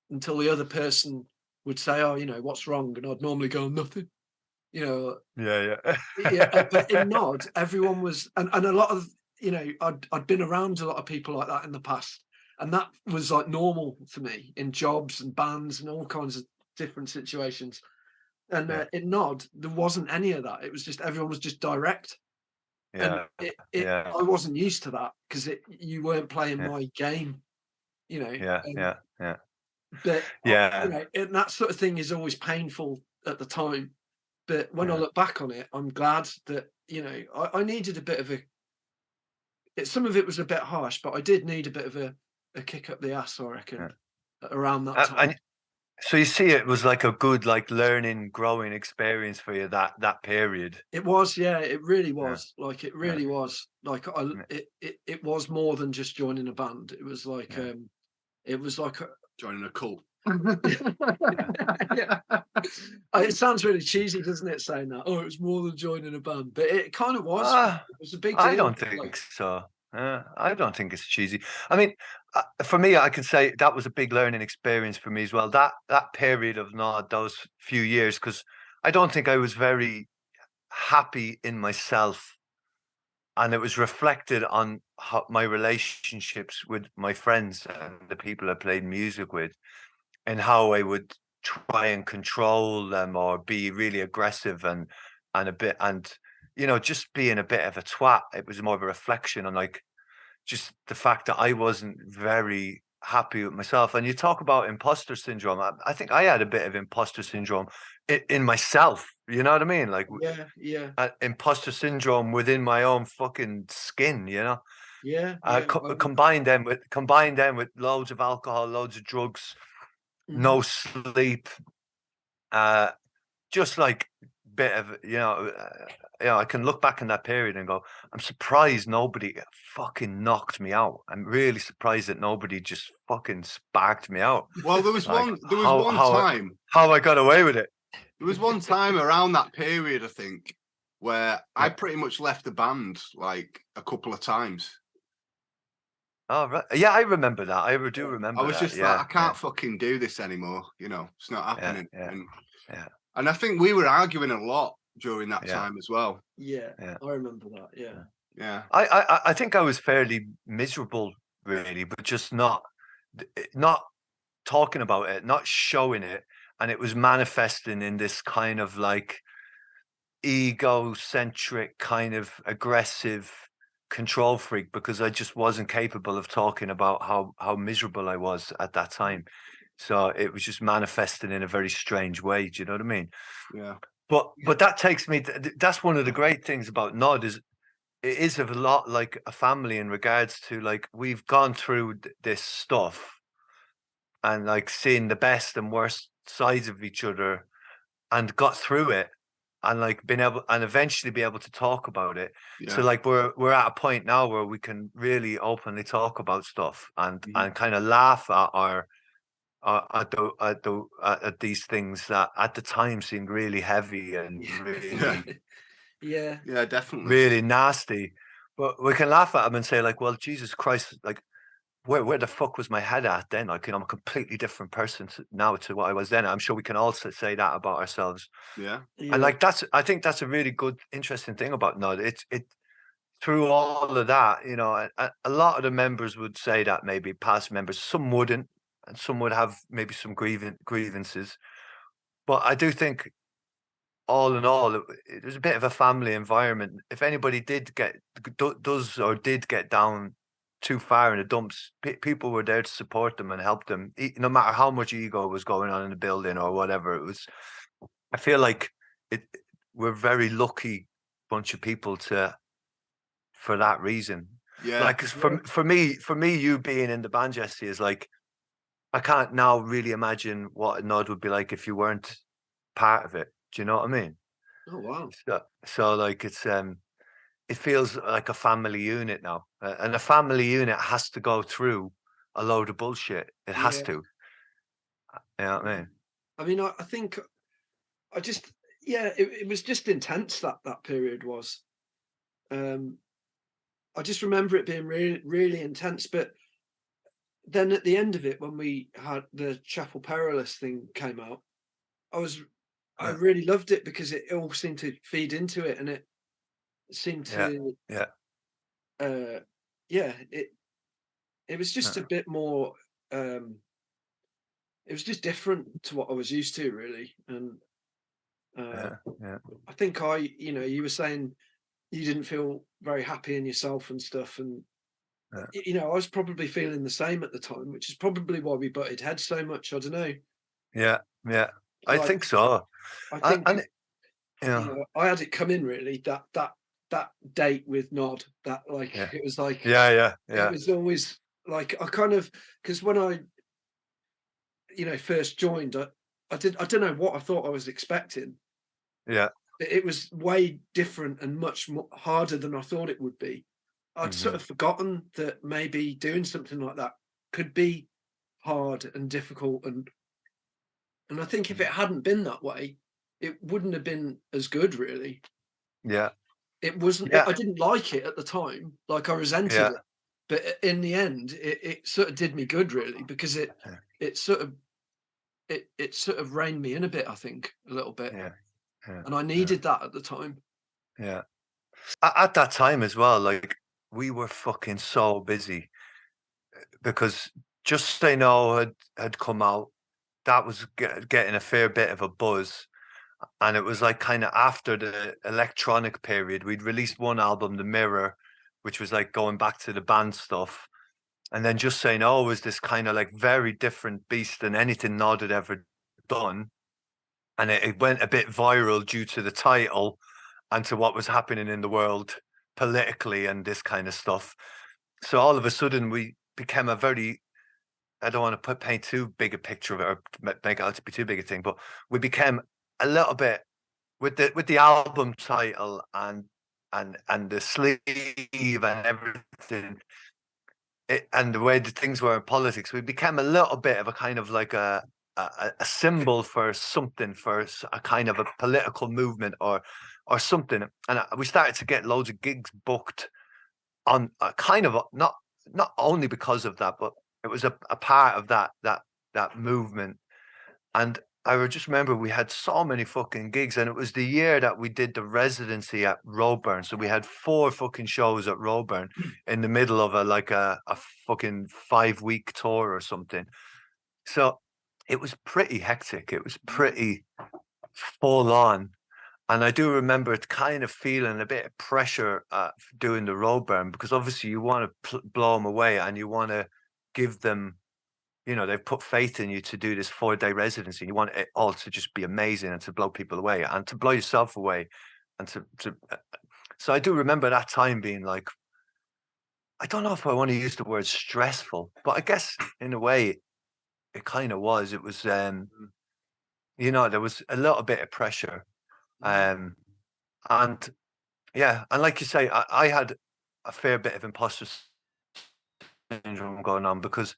until the other person would say, "Oh, what's wrong?" And I'd normally go, "Nothing." Yeah. But in Gnod, everyone was, and a lot of, I'd been around a lot of people like that in the past. And that was like normal to me in jobs and bands and all kinds of different situations. And in Gnod, there wasn't any of that. It was just, everyone was just direct. Yeah. And I wasn't used to that, because you weren't playing my game, Yeah. But Yeah. and that sort of thing is always painful at the time. But when I look back on it, I'm glad that, I needed a bit of some of it was a bit harsh, but I did need a bit of a kick up the ass, I reckon, around that time. So you see, it was like a good, like, learning, growing experience for you, that period. It was, yeah, it really was. Like, it really was. Like, it was more than just joining a band. It was like, Joining a cult. Yeah. It sounds really cheesy, doesn't it, saying that? Oh, it was more than joining a band, but it kind of was. It was a big deal. I don't think so. I don't think it's cheesy. I mean, for me, I can say that was a big learning experience for me as well. That period of Nod, those few years, because I don't think I was very happy in myself, and it was reflected on my relationships with my friends and the people I played music with, and how I would try and control them or be really aggressive and a bit, and just being a bit of a twat. It was more of a reflection on, like, just the fact that I wasn't very happy with myself. And you talk about imposter syndrome. I think I had a bit of imposter syndrome in myself. You know what I mean? Like, imposter syndrome within my own fucking skin. Combine them with loads of alcohol, loads of drugs, no sleep, just like bit of, I can look back in that period and go, I'm surprised nobody fucking knocked me out. I'm really surprised that nobody just fucking sparked me out. Well, there was Like, one time how I got away with it. There was one time around that period, I think, where I pretty much left the band like a couple of times. Oh, right. Yeah, I remember that. I do remember I was that. just like, I can't fucking do this anymore. It's not happening. And I think we were arguing a lot during that time as well. Yeah, I remember that. Yeah. I think I was fairly miserable, really, but just not talking about it, not showing it. And it was manifesting in this kind of like egocentric, kind of aggressive control freak, because I just wasn't capable of talking about how miserable I was at that time. So it was just manifesting in a very strange way. Do you know what I mean? Yeah. But that takes me. That's one of the great things about Nod, is it is a lot like a family in regards to, like, we've gone through this stuff and, like, seeing the best and worst sides of each other and got through it. and like being able and eventually be able to talk about it. Yeah. So like we're at a point now where we can really openly talk about stuff and kind of laugh at at these things that at the time seemed really heavy and really Yeah. Yeah, definitely. really nasty. But we can laugh at them and say like, well, Jesus Christ, like where the fuck was my head at then? Like, I'm a completely different person now to what I was then. I'm sure we can also say that about ourselves. Yeah. And like I think that's a really good, interesting thing about Gnod. It through all of that, you know, a lot of the members would say that, maybe past members, some wouldn't, and some would have maybe some grievances. But I do think, all in all, it was a bit of a family environment. If anybody did get down too far in the dumps, people were there to support them and help them, no matter how much ego was going on in the building or whatever. It was, I feel like we're very lucky bunch of people for that reason. Yeah. Like, 'cause for me, you being in the band, Jesse, is like, I can't now really imagine what a Nod would be like if you weren't part of it. Do you know what I mean? Oh wow. So like it feels like a family unit now, and a family unit has to go through a load of bullshit. It has to. You know what I mean? I mean, I think I just it was just intense, that period was. I just remember it being really, really intense. But then at the end of it, when we had the Chapel Perilous thing came out, I really loved it because it all seemed to feed into it, and it seemed to it was just a bit more it was just different to what I was used to, really. And I think you were saying you didn't feel very happy in yourself and stuff, and I was probably feeling the same at the time, which is probably why we butted heads so much. I don't know. Yeah, I think so. I think I had it come in, really, that date with Gnod, that like it was like it was always like, I kind of, because when I first joined, I don't know what I thought I was expecting. It was way different and much more harder than I thought it would be. I'd sort of forgotten that maybe doing something like that could be hard and difficult, and I think if it hadn't been that way, it wouldn't have been as good, really. It wasn't. I didn't like it at the time. Like, I resented it, but in the end, it sort of did me good, really, because it sort of reined me in a bit. I think a little bit, and I needed that at the time. At that time as well, like, we were fucking so busy because Just Say No had come out. That was getting a fair bit of a buzz. And it was like kind of after the electronic period. We'd released one album, The Mirror, which was like going back to the band stuff. And then Just Say No was this kind of like very different beast than anything Nod had ever done. And it went a bit viral due to the title and to what was happening in the world politically and this kind of stuff. So all of a sudden we became a very, I don't want to paint too big a picture of it or make it out to be too big a thing, but we became a little bit with the album title and the sleeve and everything, and the way the things were in politics, we became a little bit of a kind of like a symbol for something, for a kind of a political movement or something. And we started to get loads of gigs booked on kind of not only because of that, but it was a part of that movement. And I just remember we had so many fucking gigs, and it was the year that we did the residency at Roeburn. So we had 4 fucking shows at Roeburn in the middle of a fucking 5-week tour or something. So it was pretty hectic. It was pretty full on. And I do remember it kind of feeling a bit of pressure doing the Roeburn, because obviously you want to blow them away and you want to give them, they've put faith in you to do this 4-day residency. You want it all to just be amazing and to blow people away and to blow yourself away. And so I do remember that time being like, I don't know if I want to use the word stressful, but I guess in a way it kind of was. It was, there was a little bit of pressure. And yeah, and like you say, I had a fair bit of imposter syndrome going on, because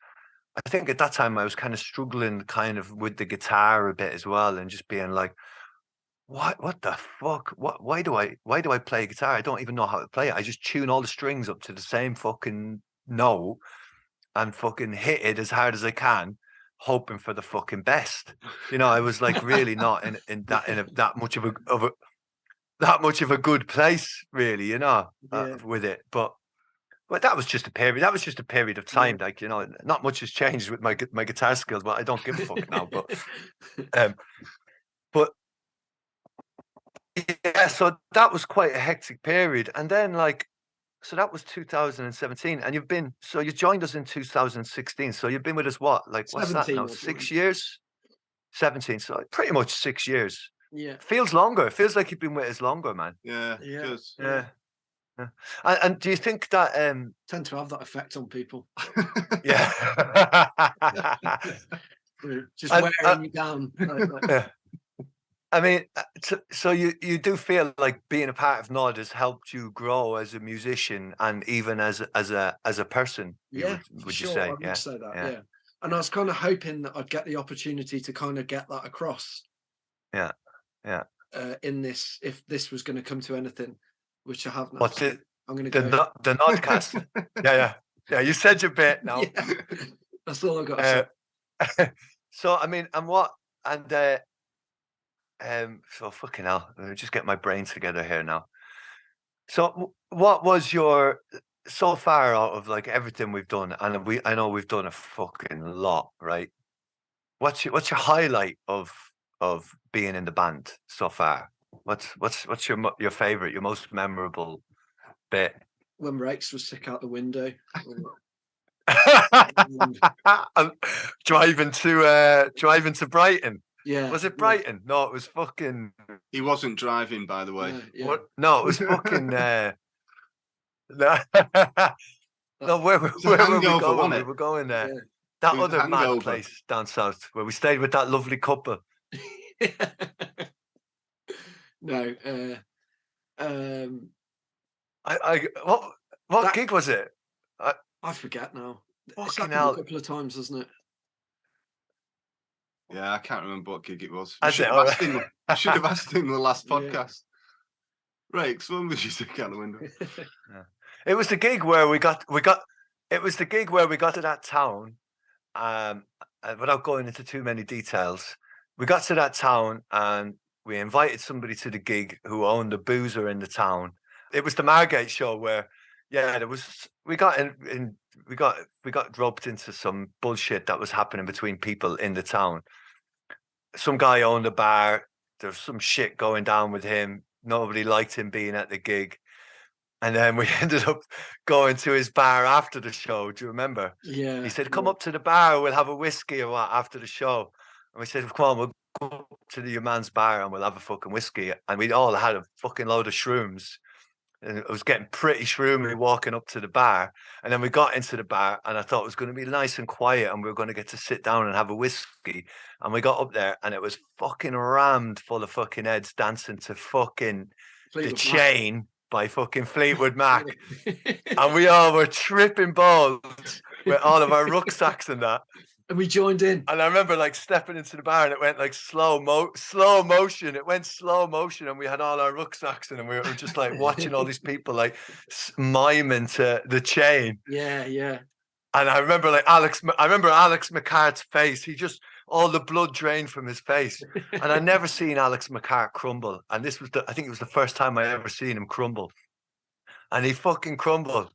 I think at that time I was kind of struggling kind of with the guitar a bit as well, and just being like, what the fuck? Why do I play guitar? I don't even know how to play it. I just tune all the strings up to the same fucking note and fucking hit it as hard as I can, hoping for the fucking best. You know, I was like really not that much of a good place, really, you know, with it. But that was just a period. That was just a period of time. Like, you know, not much has changed with my guitar skills, but I don't give a fuck now. But yeah, so that was quite a hectic period. And then so that was 2017, and you joined us in 2016. So you've been with us what? Like, what's that now? 6 years? 17. So pretty much 6 years. Yeah. Feels longer. It feels like you've been with us longer, man. Yeah. Good. Yeah. And do you think that tend to have that effect on people? Yeah. Just wearing you down. Yeah. I mean, so you do feel like being a part of Gnod has helped you grow as a musician and even as a person? Yeah, would you sure, say? I would say that. Yeah. And I was kind of hoping that I'd get the opportunity to kind of get that across. Yeah. In this, if this was going to come to anything, which I have now. What I'm going to go the Gnodcast. Yeah. You said your bit now. Yeah. That's all I got to say. So I mean, so fucking hell. Let me just get my brain together here now. So what was your, so far out of like everything we've done, and I know we've done a fucking lot, right? What's your highlight of being in the band so far? What's your favorite, your most memorable bit? when Rex was sick out the window. Driving to Brighton. Yeah. Was it Brighton? No, it was fucking. He wasn't driving, by the way. What? No, it was fucking. No, where were we going? We were going there. Yeah. That other mad place down south where we stayed with that lovely couple. No. What gig was it? I forget now. It's Fucking happened a hell. couple of times, hasn't it? Yeah, I can't remember what gig it was. I should have asked him the last podcast. Rakes, when was you sick out the window? Yeah. It was the gig where we got it was the gig where we got to that town. Without going into too many details, we got to that town and we invited somebody to the gig who owned a boozer in the town. It was the Margate show where, we got roped into some bullshit that was happening between people in the town. Some guy owned a bar. There's some shit going down with him. Nobody liked him being at the gig. And then we ended up going to his bar after the show. Do you remember? Yeah. He said, come up to the bar. We'll have a whiskey or what after the show. And we said, come on, we'll go up to your man's bar and we'll have a fucking whiskey. And we all had a fucking load of shrooms. And it was getting pretty shroomy walking up to the bar. And then we got into the bar and I thought it was going to be nice and quiet and we were going to get to sit down and have a whiskey. And we got up there and it was fucking rammed full of fucking heads dancing to fucking The Chain by fucking Fleetwood Mac. And we all were tripping balls with all of our rucksacks and that. And we joined in. And I remember like stepping into the bar and it went like slow motion. It went slow motion and we had all our rucksacks and we were just like watching all these people like miming to The Chain. Yeah. And I remember Alex McCart's face. He just, all the blood drained from his face. And I never seen Alex McCart crumble. And this was I think it was the first time I ever seen him crumble. And he fucking crumbled.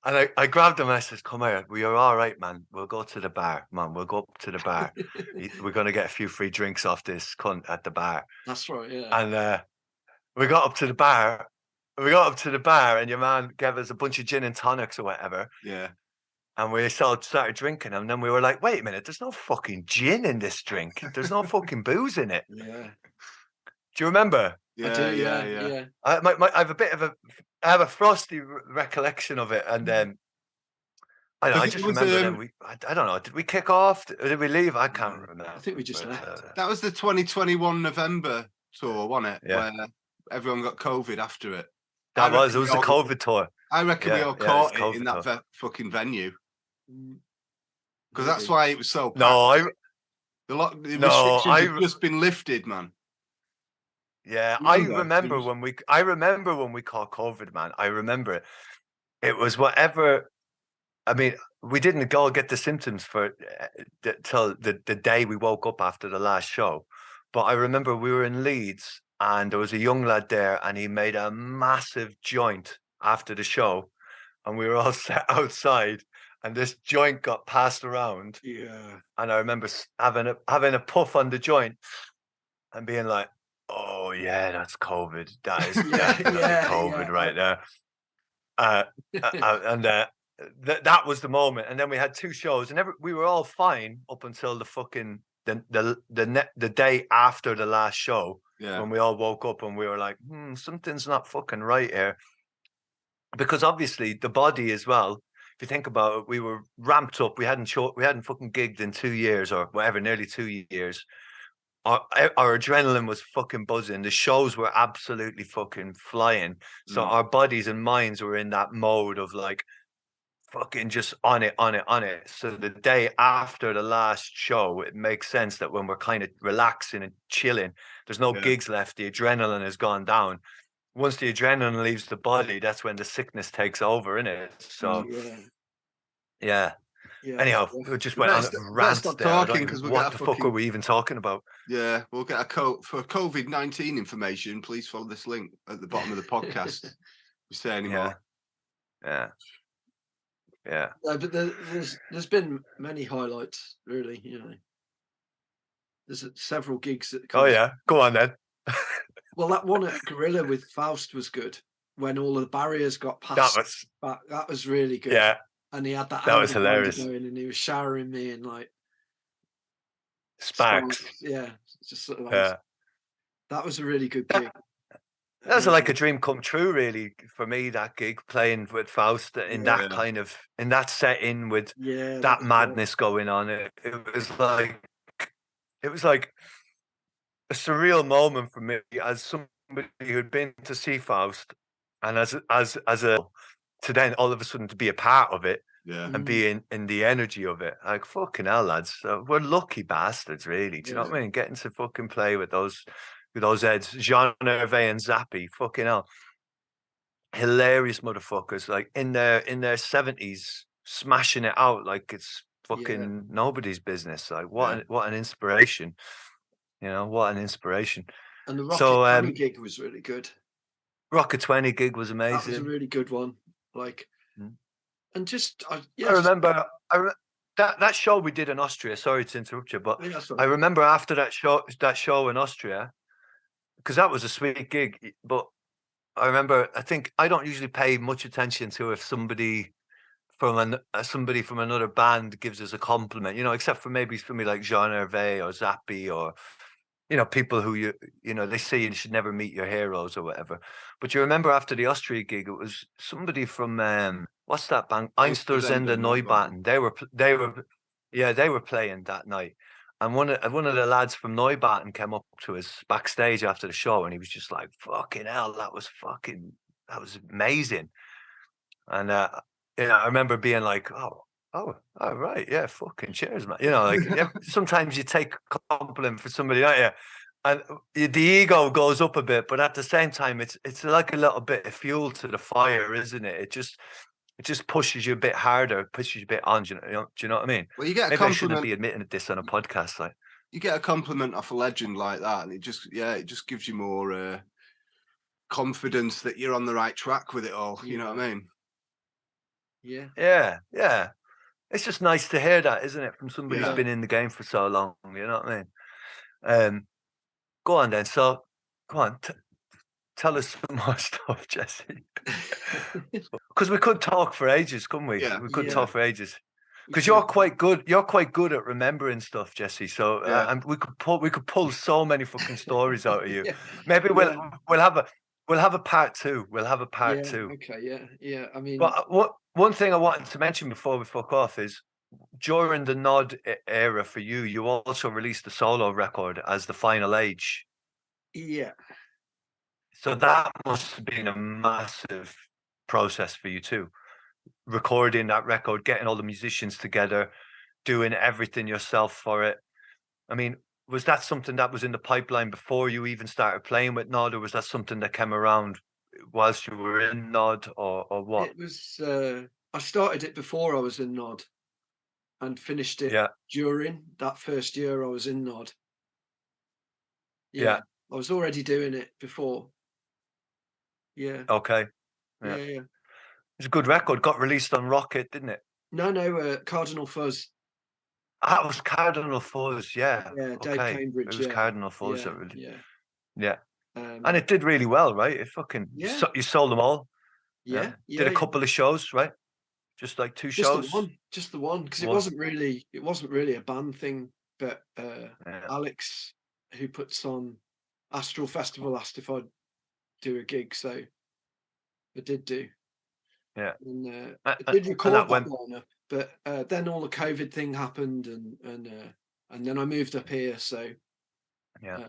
And I grabbed him and I said, come here, we are all right, man. We'll go to the bar, man. We'll go up to the bar. We're going to get a few free drinks off this cunt at the bar. That's right, yeah. And we got up to the bar. And your man gave us a bunch of gin and tonics or whatever. Yeah. And we started drinking. And then we were like, wait a minute, there's no fucking gin in this drink. There's no fucking booze in it. Yeah. Do you remember? Yeah, I do, yeah. I have a frosty recollection of it, and I just remember. I don't know. Did we kick off? Did we leave? I can't remember. I think we just left. That was the 2021 November tour, wasn't it? Yeah. Where everyone got COVID after it. It was a COVID tour. I reckon we Yeah, all yeah, caught it's it in COVID that fucking venue. Mm, Because that's maybe. why it was so packed. No, the restrictions I- have just been lifted, man. yeah, Remember? I remember when we caught COVID, man. I remember it. It was whatever. I mean, we didn't go get the symptoms for till the day we woke up after the last show. But I remember we were in Leeds and there was a young lad there and he made a massive joint after the show. And we were all sat outside and this joint got passed around. Yeah. And I remember having a puff on the joint and being like, oh, yeah, that's COVID. That is definitely COVID right there. That was the moment. And then we had 2 shows and we were all fine up until the fucking the day after the last show. Yeah. When we all woke up and we were like, something's not fucking right here. Because obviously the body as well, if you think about it, we were ramped up. We hadn't fucking gigged in 2 years or whatever, nearly 2 years. Our adrenaline was fucking buzzing. The shows were absolutely fucking flying. So our bodies and minds were in that mode of like fucking just on it. So the day after the last show, it makes sense that when we're kind of relaxing and chilling, there's no gigs left. The adrenaline has gone down. Once the adrenaline leaves the body, that's when the sickness takes over, innit? So, yeah. Anyhow, we just went on a rant stop there. talking because What the fuck are we even talking about? Yeah, we'll get a code for COVID-19 information. Please follow this link at the bottom of the podcast. We say anymore. Yeah. No, but there's been many highlights, really. You know, there's several gigs that. Oh yeah, go on then. Well, that one at Gorilla with Faust was good when all the barriers got passed. That was really good. Yeah, and he had that. That was hilarious. Going and he was showering me and like sparks. Yeah, just sort of. Yeah, that was a really good gig. That was like a dream come true, really, for me. That gig, playing with Faust in that kind of in that setting with that madness going on. It was like a surreal moment for me as somebody who'd been to see Faust, and as a to then all of a sudden to be a part of it and be in the energy of it. Like fucking hell, lads, we're lucky bastards, really. Do you know what I mean? Getting to fucking play with those heads, Jean Hervé and Zappy, fucking hell, hilarious motherfuckers, like in their 70s, smashing it out like it's fucking nobody's business. Like what an inspiration. You know, what an inspiration. And the Rocket 20 gig was really good. Rocket 20 gig was amazing. That was a really good one. Like, and just, I remember that show we did in Austria. Sorry to interrupt you, but I remember after that show in Austria, because that was a sweet gig. But I remember, I don't usually pay much attention to if somebody from another band gives us a compliment, you know, except for maybe somebody like Jean Hervé or Zappy or, you know, people who you know, they say you should never meet your heroes or whatever. But you remember after the Austria gig, it was somebody from what's that band? Einstürzende Neubauten. They were playing that night. And one of the lads from Neubauten came up to us backstage after the show, and he was just like, "Fucking hell, that was amazing." And you know, I remember being like, "Oh, right, yeah, fucking cheers, man." You know, like sometimes you take a compliment for somebody, don't you? And the ego goes up a bit, but at the same time, it's like a little bit of fuel to the fire, isn't it? It just pushes you a bit harder, pushes you a bit on. Do you know what I mean? Well, you get a Maybe compliment. I shouldn't be admitting this on a podcast, like. You get a compliment off a legend like that, and it just gives you more confidence that you're on the right track with it all. You know what I mean? Yeah. It's just nice to hear that, isn't it, from somebody who's been in the game for so long. You know what I mean? Go on then. So, go on. Tell us some more stuff, Jesse. Because we could talk for ages, couldn't we? Yeah. We could talk for ages. Because you're quite good. You're quite good at remembering stuff, Jesse. So, and we could pull so many fucking stories out of you. Maybe we'll have a part 2. We'll have a part 2. Okay. Yeah. I mean, but one thing I wanted to mention before we fuck off is during the Gnod era for you, you also released a solo record as The Final Age. Yeah. So that must have been a massive process for you too. Recording that record, getting all the musicians together, doing everything yourself for it. I mean, was that something that was in the pipeline before you even started playing with Gnod, or was that something that came around whilst you were in Gnod, or what? It was. I started it before I was in Gnod, and finished it Yeah, during that first year I was in Gnod. yeah, I was already doing it before. Yeah, okay. Yeah. yeah. It's a good record. Got released on Rocket, didn't it? No, Cardinal Fuzz. Ah, it was Cardinal Fuzz, yeah. Yeah, Dave Okay. It Cambridge. was Yeah, Cardinal Fuzz yeah, that really, yeah. yeah. And Um, it did really well, right? It fucking, yeah, you sold them all. Yeah. yeah, Did yeah, a yeah. couple of shows, right? Just like 2 shows. Just the one, because it One. wasn't really a band thing. But Yeah. Alex, who puts on Astral Festival, asked if I'd do a gig, so I did do. Yeah. And A- I did and record that that went, lineup, but then all the COVID thing happened, and then I moved up here, so yeah.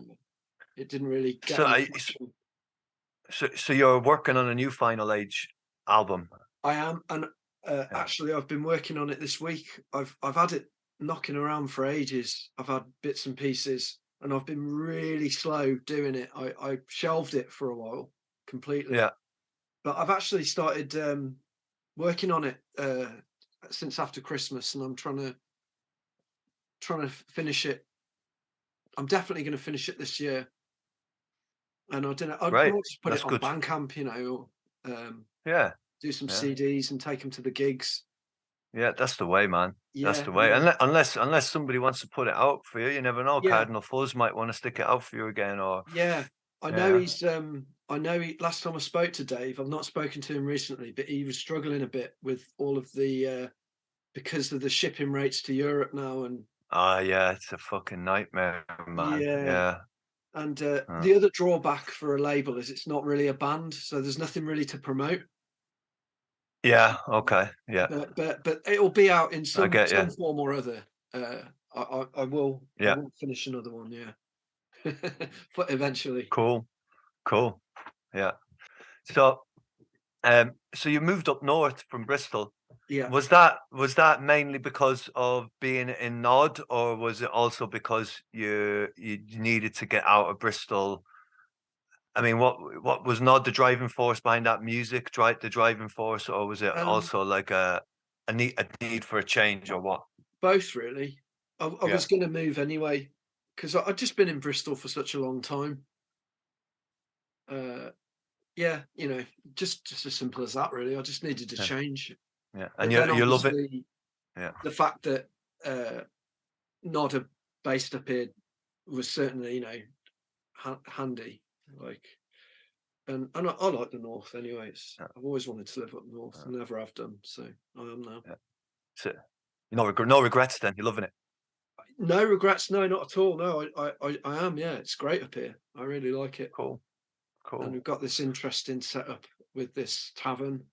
it didn't really get So any I, traction. so you're working on a new Final Age album. I am, and Yeah. actually, I've been working on it this week. I've had it knocking around for ages. I've had bits and pieces, and I've been really slow doing it. I shelved it for a while completely. Yeah. But I've actually started working on it since after Christmas, and I'm trying to finish it. I'm definitely going to finish it this year. And I don't know. I Great. might just put That's it on good. Bandcamp, or Yeah. do some Yeah. CDs and take them to the gigs. Yeah, that's the way, man. That's Yeah, the way. yeah. Unless somebody wants to put it out for you, you never know. Yeah. Cardinal Fuzz might want to stick it out for you again, or Yeah, I know yeah. he's. I know last time I spoke to Dave, I've not spoken to him recently, but he was struggling a bit with all of the because of the shipping rates to Europe now, and Yeah, it's a fucking nightmare, man. yeah, Yeah. and Uh, the other drawback for a label is it's not really a band, so there's nothing really to promote. yeah. Okay. Yeah. But it'll be out in I some get you. form or other. I will Yeah. finish another one, yeah, but eventually. Cool. Cool. Yeah. So, so you moved up north from Bristol. Yeah. Was that mainly because of being in Nod, or was it also because you needed to get out of Bristol? I mean, what was Nod the driving force behind that music? The driving force, or was it Um, also like a need for a change, or what? Both really. I Yeah. was going to move anyway because I'd just been in Bristol for such a long time. Yeah, just as simple as that. Really, I just needed to Yeah. change. Yeah, But and then you love it. obviously Yeah. the fact that Nod are based up here was certainly handy. Like, and I like the north anyway. Yeah. I've always wanted to live up north, Yeah. never have done. So I am now. Yeah. So, no regrets then. You're loving it. No regrets. No, not at all. No, I am. Yeah, it's great up here. I really like it. Cool. And Cool. we've got this interesting setup with this tavern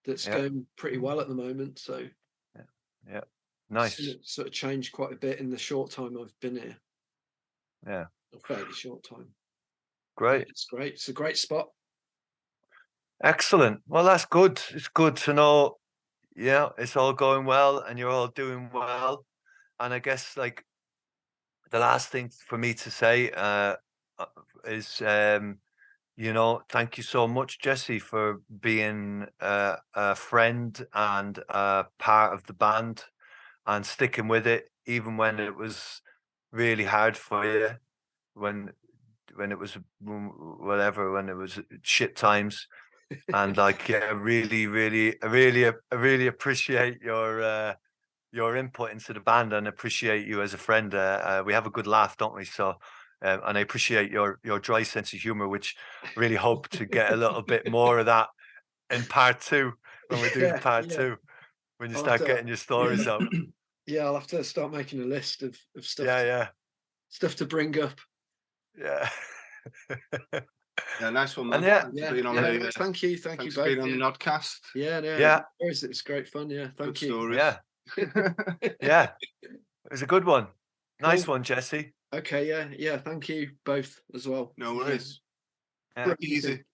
that's Yeah. going pretty well at the moment. So Yeah. Nice. seen it sort of changed quite a bit in the short time I've been here. Yeah. A fairly short time. Yeah, Great. it's great. It's a great spot. Excellent. Well, that's good. It's good to know, yeah, it's all going well and you're all doing well. And I guess like the last thing for me to say is, thank you so much, Jesse, for being a friend and part of the band and sticking with it, even when it was really hard for you, when it was whatever, when it was shit times. And like, yeah, I really appreciate your input into the band and appreciate you as a friend. We have a good laugh, don't we? So, and I appreciate your dry sense of humor, which really hope to get a little bit more of that in part 2 when we do the part 2, when you I'll have start to, getting your stories out. yeah, I'll have to start making a list of stuff. Yeah, Stuff to bring up. yeah. Yeah, nice one, And man. Yeah, Being on yeah. Thank you thanks both. for being on the Gnodcast. Yeah, Yeah. It was great fun. Yeah, thank Good you. stories. Yeah, yeah. It was a good one. Nice Cool. one, Jesse. Okay, yeah. Thank you both as well. No worries. Yeah. Easy.